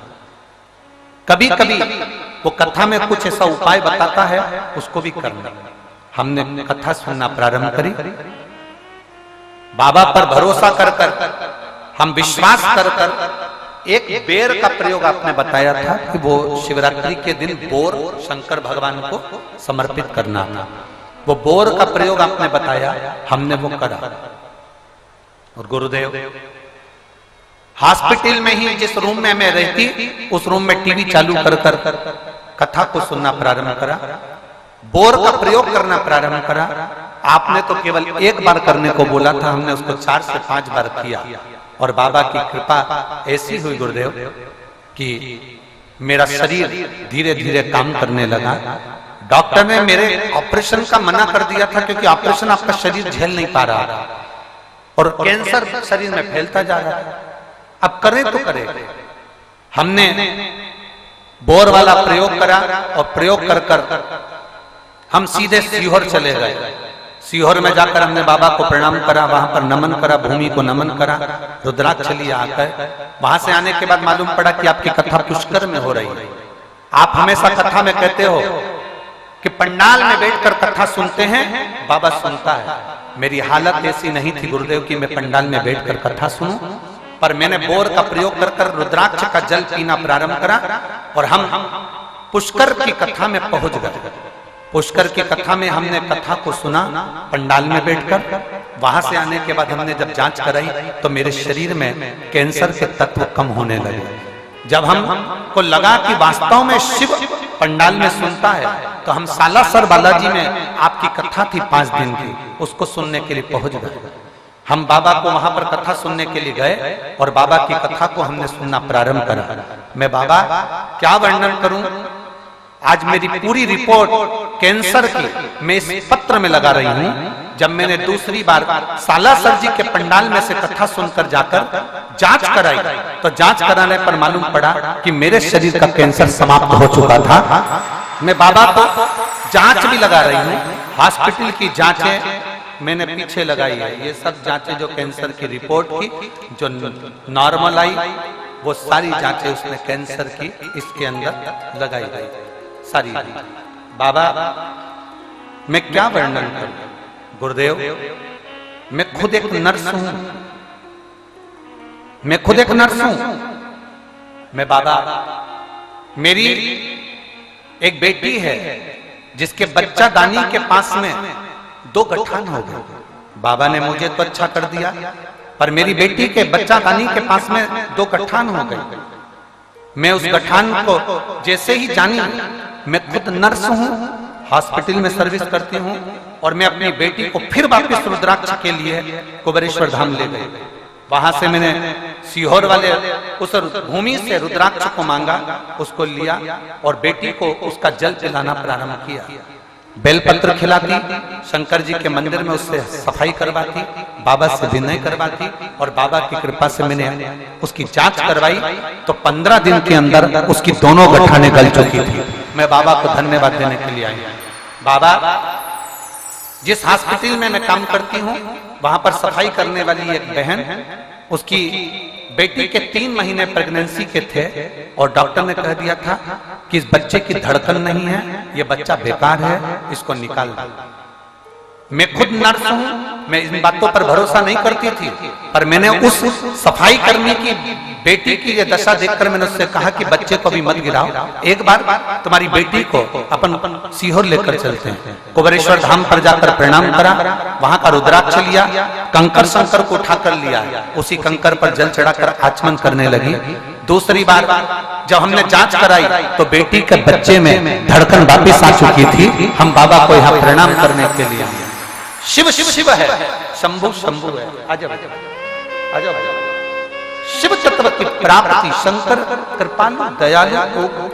कभी कभी वो कथा में कुछ ऐसा उपाय बताता है, उसको भी करना। हमने कथा सुनना प्रारंभ करी। बाबा पर भरोसा कर हम विश्वास कर एक बेर का प्रयोग आपने बताया था कि वो शिवरात्रि के दिन बोर शंकर भगवान को समर्पित करना था। वो बोर का प्रयोग आपने बताया, हमने वो करा। और गुरुदेव हॉस्पिटल में ही जिस रूम में मैं रहती, उस रूम में टीवी चालू कर कथा को सुनना प्रारंभ करा, बोर का प्रयोग करना प्रारंभ करा। आपने तो केवल एक बार करने को बोला था, हमने उसको 4 से 5 बार किया। और बाबा की कृपा ऐसी हुई गुरुदेव कि मेरा शरीर धीरे धीरे काम करने लगा। डॉक्टर ने मेरे ऑपरेशन का मना कर दिया था, क्योंकि ऑपरेशन आपका शरीर झेल नहीं पा रहा था और कैंसर शरीर में फैलता जा रहा था। अब करें तो करें। हमने बोर वाला प्रयोग करा और प्रयोग कर हम सीधे सीहोर चले गए। सीहोर में जाकर हमने बाबा को प्रणाम करा, वहां पर नमन करा, भूमि को नमन करा, रुद्राक्ष लिया आकर। वहां से आने के बाद मालूम पड़ा कि आपकी कथा पुष्कर में हो रही है। आप हमेशा कथा में कहते हो कि पंडाल में बैठकर कथा सुनते हैं, बाबा सुनता है। मेरी हालत ऐसी नहीं थी गुरुदेव कि मैं पंडाल में बैठकर कथा सुनूं, पर मैंने बोर का प्रयोग कर रुद्राक्ष का जल पीना प्रारंभ करा और हम पुष्कर की कथा में पहुंच गए। पुष्कर की कथा में हमने कथा को सुना पंडाल में बैठकर। वहां से आने के बाद हमने जब जांच कराई तो मेरे शरीर में कैंसर के तत्व कम होने लगे। जब हमको लगा कि वास्तव में शिव पंडाल में सुनता है, तो हम सालासर बालाजी में आपकी कथा थी 5 दिन की, उसको सुनने के लिए पहुंच गए। हम बाबा को वहां पर कथा सुनने के लिए गए और बाबा की कथा को हमने सुनना प्रारंभ करा। मैं बाबा क्या वर्णन करूं, आज मेरी पूरी रिपोर्ट कैंसर की मैं इस पत्र में लगा रही हूं। जब मैंने दूसरी बार सालासर जी के पंडाल में से कथा सुनकर जाकर जांच कराई, तो जांच कराने पर मालूम पड़ा कि मेरे शरीर का कैंसर समाप्त हो चुका था। मैं बाबा को जांच भी लगा रही हूं, हॉस्पिटल की जांचें मैंने पीछे लगाई है। ये सब जांचें जो कैंसर की रिपोर्ट की, जो नॉर्मल आई, वो सारी जांचें उसने कैंसर की इसके अंदर लगाई गई सारी। बाबा मैं क्या वर्णन करूं गुरुदेव, मैं खुद एक नर्स हूं, मैं खुद एक नर्स हूं। मैं बाबा, मेरी एक बेटी है जिसके बच्चा दानी के पास में 2 गठान हो गए। बाबा ने मुझे तो अच्छा कर दिया, पर मेरी बेटी के बच्चा दानी के पास में 2 गठान हो गए। मैं उस गठान को जैसे ही जानी, मैं खुद नर्स हूं, हॉस्पिटल में सर्विस करती हूं, और मैं अपनी बेटी को फिर वापस रुद्राक्ष के लिए कुबेरेश्वर धाम ले गई। वहां से मैंने सीहोर वाले उस भूमि से रुद्राक्ष को मांगा, उसको लिया और बेटी को उसका जल पिलाना प्रारंभ किया। बेलपत्र खिलाती, शंकर जी के मंदिर में उससे सफाई करवाती, बाबा से विनय करवाती, और बाबा की कृपा से मैंने उसकी जांच करवाई तो 15 दिन के अंदर उसकी दोनों गठाने गल चुकी थी। मैं बाबा को धन्यवाद देने के लिए आई। बाबा, जिस हॉस्पिटल में मैं काम करती हूँ, वहां पर सफाई करने वाली एक बहन, उसकी बेटी के 3 महीने प्रेगनेंसी के थे, और डॉक्टर ने कह दिया था कि इस बच्चे की धड़कन नहीं है, ये बच्चा बेकार है, इसको निकाल दो। मैं खुद नर्स हूं, मैं इन बातों पर भरोसा नहीं करती थी, पर मैंने उस सफाई कर्मी की बेटी की ये दशा देखकर मैंने उससे कहा कि बच्चे को भी मत गिराओ, एक बार तुम्हारी बेटी को अपन सीहोर लेकर चलते हैं। कुबेरेश्वर धाम पर जाकर प्रणाम करा, वहां का रुद्राक्ष लिया, कंकर शंकर को उठाकर लिया, उसी कंकर पर जल चढ़ाकर आचमन करने लगी। दूसरी बार जब हमने जांच कराई तो बेटी के बच्चे में धड़कन वापिस आ चुकी थी। हम बाबा को यहाँ प्रणाम करने के लिए, शिव शिव शिव है, शंभु शंभु है, आजाओ आजाओ, शिव तत्व की प्राप्ति, शंकर कृपालु दयालु को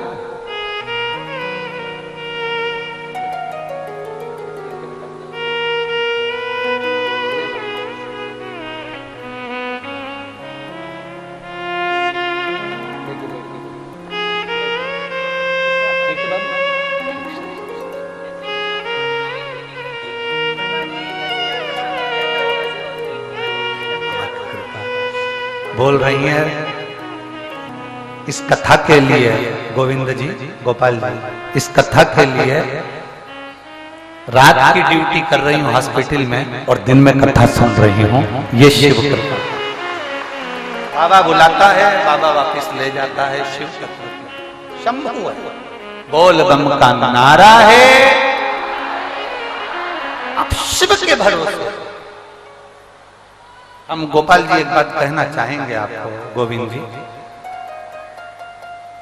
बोल रही हैं। इस कथा के लिए गोविंद जी, गोपाल जी, इस कथा के लिए रात की ड्यूटी कर रही हूं हॉस्पिटल में और दिन में कथा सुन रही हूं। ये शिव कृपा, बाबा बुलाता है, बाबा वापस ले जाता है। शिव कृपा, शंभु है, बोल बम का नारा है। आप शिव के भरोसे। हम गोपाल जी एक बात कहना चाहेंगे आपको, गोविंद जी,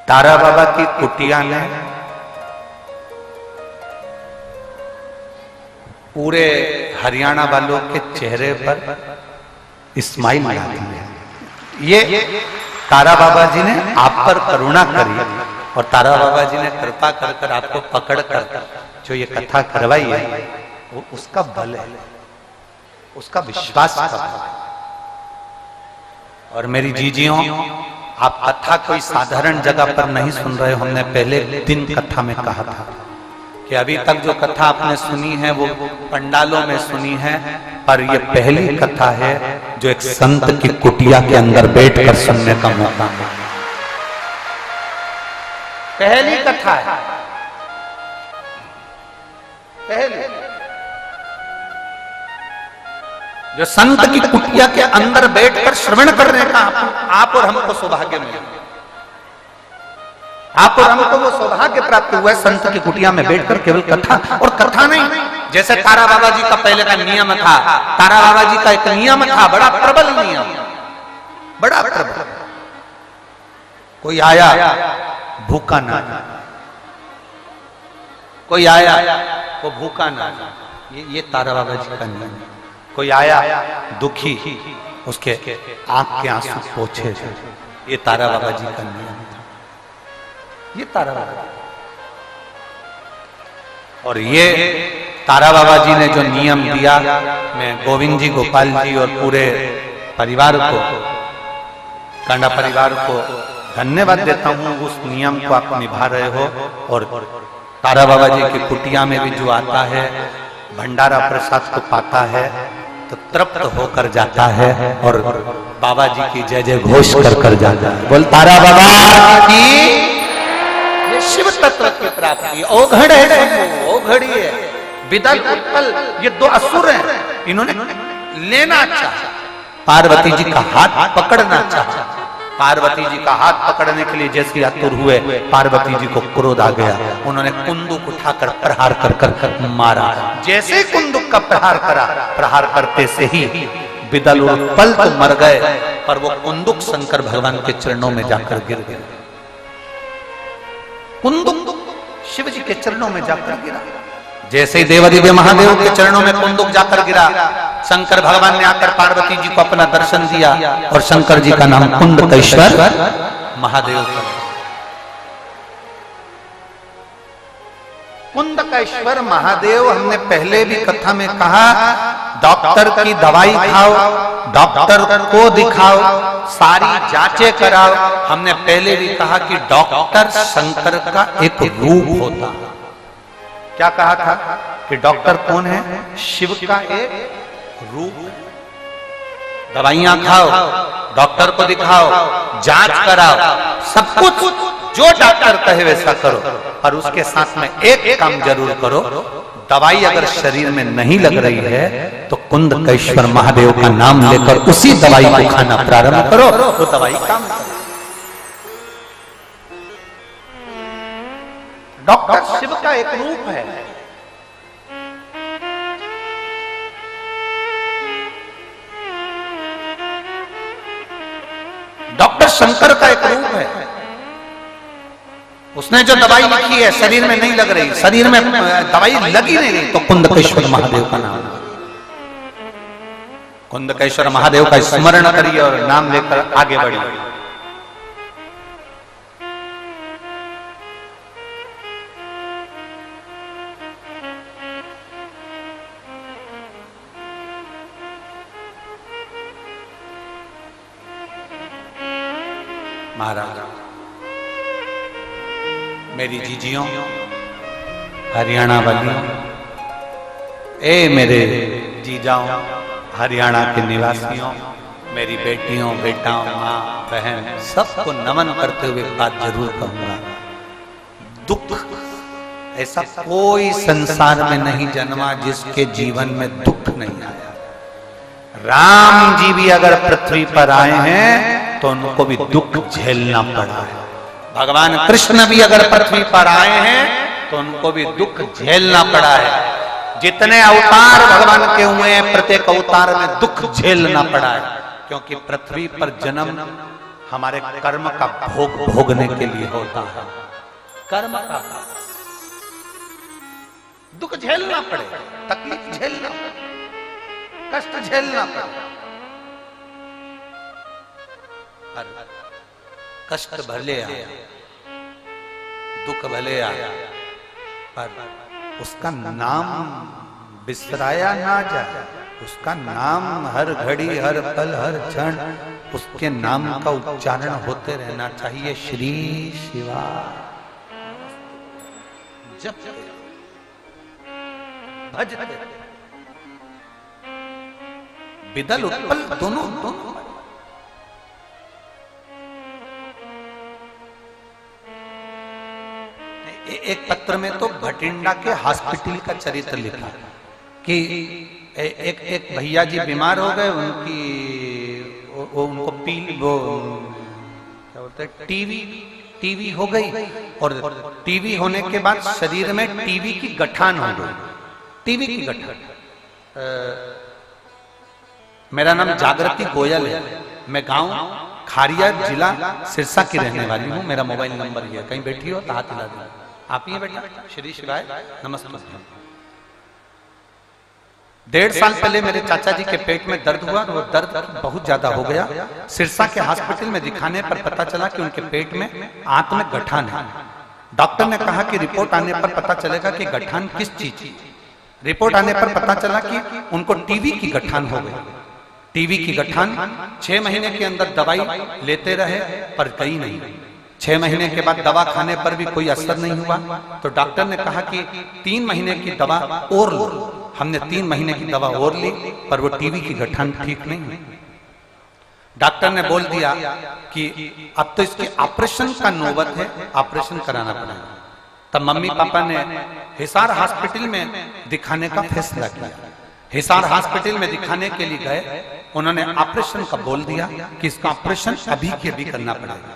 तारा बाबा की कुटिया ने पूरे हरियाणा वालों के चेहरे पर स्माइल लगा दी है। ये तारा बाबा जी ने आप पर करुणा करी और तारा बाबा जी ने कृपा कर कर आपको पकड़ कर जो ये कथा करवाई है, वो उसका बल है, उसका विश्वास का बल है। और मेरी जीजियों, आप कथा कोई साधारण जगह पर नहीं सुन रहे हो। हमने पहले दिन कथा में कहा था कि अभी तक जो कथा आपने सुनी है वो पंडालों में सुनी है, पर ये पहली कथा है जो एक संत की कुटिया के अंदर बैठकर सुनने का मौका मिला। पहली कथा है, पहली जो संत की कुटिया के अंदर बैठकर श्रवण करने का आप और हमको सौभाग्य मिला। आप और हमको वो सौभाग्य प्राप्त हुआ है संत की कुटिया में बैठकर केवल कथा, और कथा नहीं, जैसे तारा बाबा जी का पहले का नियम था। तारा बाबा जी का एक नियम था, बड़ा प्रबल नियम, बड़ा प्रबल। कोई आया भूखा ना, कोई आया वो भूखा ना जाए, ये तारा बाबा जी का नियम। कोई आया दुखी, उसके आंख के आंसू पोछे, ये तारा बाबा जी का नियम था। ये तारा बाबा, और ये तारा बाबा जी ने जो नियम दिया, मैं गोविंद जी, गोपाल जी और पूरे परिवार को, कांडा परिवार को धन्यवाद देता हूँ। उस नियम को आप निभा रहे हो। और तारा बाबा जी की कुटिया में भी जो आता है, भंडारा प्रसाद को पाता है तो तृप्त होकर जाता है और बाबा जी की जय जय घोष कर जाता है। बोल तारा बाबा की। ये शिव तत्व की प्राप्ति ओघड़ है, ओघड़ी है। विदल उत्पल ये दो असुर हैं, इन्होंने लेना चाहा, पार्वती जी का हाथ पकड़ना चाहा। पार्वती जी का हाथ पकड़ने के लिए जैसे आतुर हुए, पार्वती जी को क्रोध आ गया। उन्होंने कुंदुक उठाकर प्रहार कर मारा। जैसे कुंदुक का प्रहार करा, प्रहार करते से ही विदल उत्पल तो मर गए, पर वो कुंदुक शंकर भगवान के चरणों में जाकर गिर गया। कुंदुक शिव जी के चरणों में जाकर गिरा। जैसे ही देवदिव्य महादेव के चरणों में कुंदुक जाकर गिरा, शंकर भगवान ने आकर पार्वती जी को अपना दर्शन दिया और शंकर जी का नाम कुंडकेश्वर महादेव था। कुंडकेश्वर महादेव, हमने पहले भी कथा में कहा, डॉक्टर की दवाई खाओ, डॉक्टर को दिखाओ, सारी जांचें कराओ। हमने पहले भी कहा कि डॉक्टर शंकर का एक रूप होता है। क्या कहा था कि डॉक्टर कौन है? शिव का एक रूप। दवाइयां खाओ, डॉक्टर को दिखाओ, जांच कराओ, सब कुछ जो डॉक्टर कहे वैसा करो, और उसके साथ में एक काम जरूर करो, दवाई अगर शरीर में नहीं लग रही है तो कुंडकेश्वर महादेव का नाम लेकर उसी दवाई को खाना प्रारंभ करो, तो दवाई काम करे। डॉक्टर शिव का एक रूप है। डॉक्टर शंकर का एक रूप है। उसने जो दवाई लिखी है शरीर में नहीं लग रही, शरीर में दवाई लगी नहीं रही, तो कुंडकेश्वर महादेव का नाम। कुंडकेश्वर महादेव का स्मरण करिए और नाम लेकर आगे बढ़िए। महाराज, मेरी जीजियों, हरियाणा वालियों, ए मेरे जीजाओं, हरियाणा के निवासियों, मेरी बेटियों, बेटाओं, माँ, बहन, सबको नमन करते हुए बात जरूर कहूंगा। दुख, ऐसा कोई संसार में नहीं जन्मा जिसके जीवन में दुख नहीं आया। राम जी भी अगर पृथ्वी पर आए हैं तो उनको भी दुख झेलना पड़ा है। भगवान कृष्ण भी अगर पृथ्वी पर आए हैं तो उनको भी दुख झेलना पड़ा है। जितने अवतार भगवान के हुए हैं, प्रत्येक अवतार में दुख झेलना पड़ा है, क्योंकि पृथ्वी पर जन्म हमारे कर्म का भोग भोगने के लिए होता है। कर्म का दुख झेलना पड़े, तकलीफ झेलना पड़े, कष्ट झेलना पड़े। कष्ट भले आया, दुख भले आया, पर उसका नाम बिसराया ना जाए। उसका नाम हर घड़ी, हर पल, हर क्षण उसके नाम का उच्चारण होते रहना चाहिए। श्री शिवा जप भजते, विदल उत्पल दोनों। एक पत्र में तो भटिंडा के हॉस्पिटल का चरित्र लिखा कि एक भैया जी बीमार हो गए, उनको क्या बोलते हैं, टीवी हो गई, और टीवी होने के बाद शरीर में टीवी की गठान हो गई। टीवी की गठान। मेरा नाम जागृति गोयल है, मैं गांव खारिया, जिला सिरसा की रहने वाली हूँ। मेरा मोबाइल नंबर ये है, कहीं बैठी हो तो हाथ हिला दो। आप ही हैं बेटा? श्री शिवाय नमस्ते। 1.5 साल पहले मेरे चाचा जी के पेट में दर्द हुआ, वो दर्द बहुत ज्यादा हो गया। सिरसा के हॉस्पिटल में दिखाने पर पता चला कि उनके पेट में आंत में गठान है। डॉक्टर ने कहा कि रिपोर्ट आने पर पता चलेगा कि गठान किस चीज की। रिपोर्ट आने पर पता चला कि उनको टीबी की गठान हो गई। टीबी की गठान 6 महीने के अंदर दवाई लेते रहे पर गई नहीं। 6 महीने के बाद दवा खाने पर भी कोई असर नहीं हुआ, तो डॉक्टर ने कहा कि 3 महीने की दवा और लो। हमने 3 महीने की दवा और ली, पर वो टीबी की गठान ठीक नहीं हुई। डॉक्टर ने बोल दिया कि अब तो इसके ऑपरेशन का नौबत है, ऑपरेशन कराना पड़ेगा। तब मम्मी पापा ने हिसार हॉस्पिटल में दिखाने का फैसला किया। हिसार हॉस्पिटल में दिखाने के लिए गए, उन्होंने ऑपरेशन का बोल दिया कि इसका ऑपरेशन अभी के अभी करना पड़ेगा।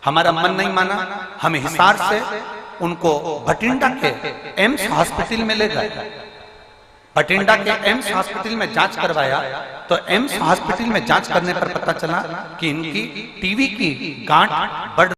हमारा मन नहीं माना, हम हिसार से उनको भटिंडा के एम्स हॉस्पिटल में ले गए। भटिंडा के एम्स हॉस्पिटल में जांच करवाया, तो एम्स हॉस्पिटल में जांच करने पर पता चला कि इनकी टीबी की गांठ बढ़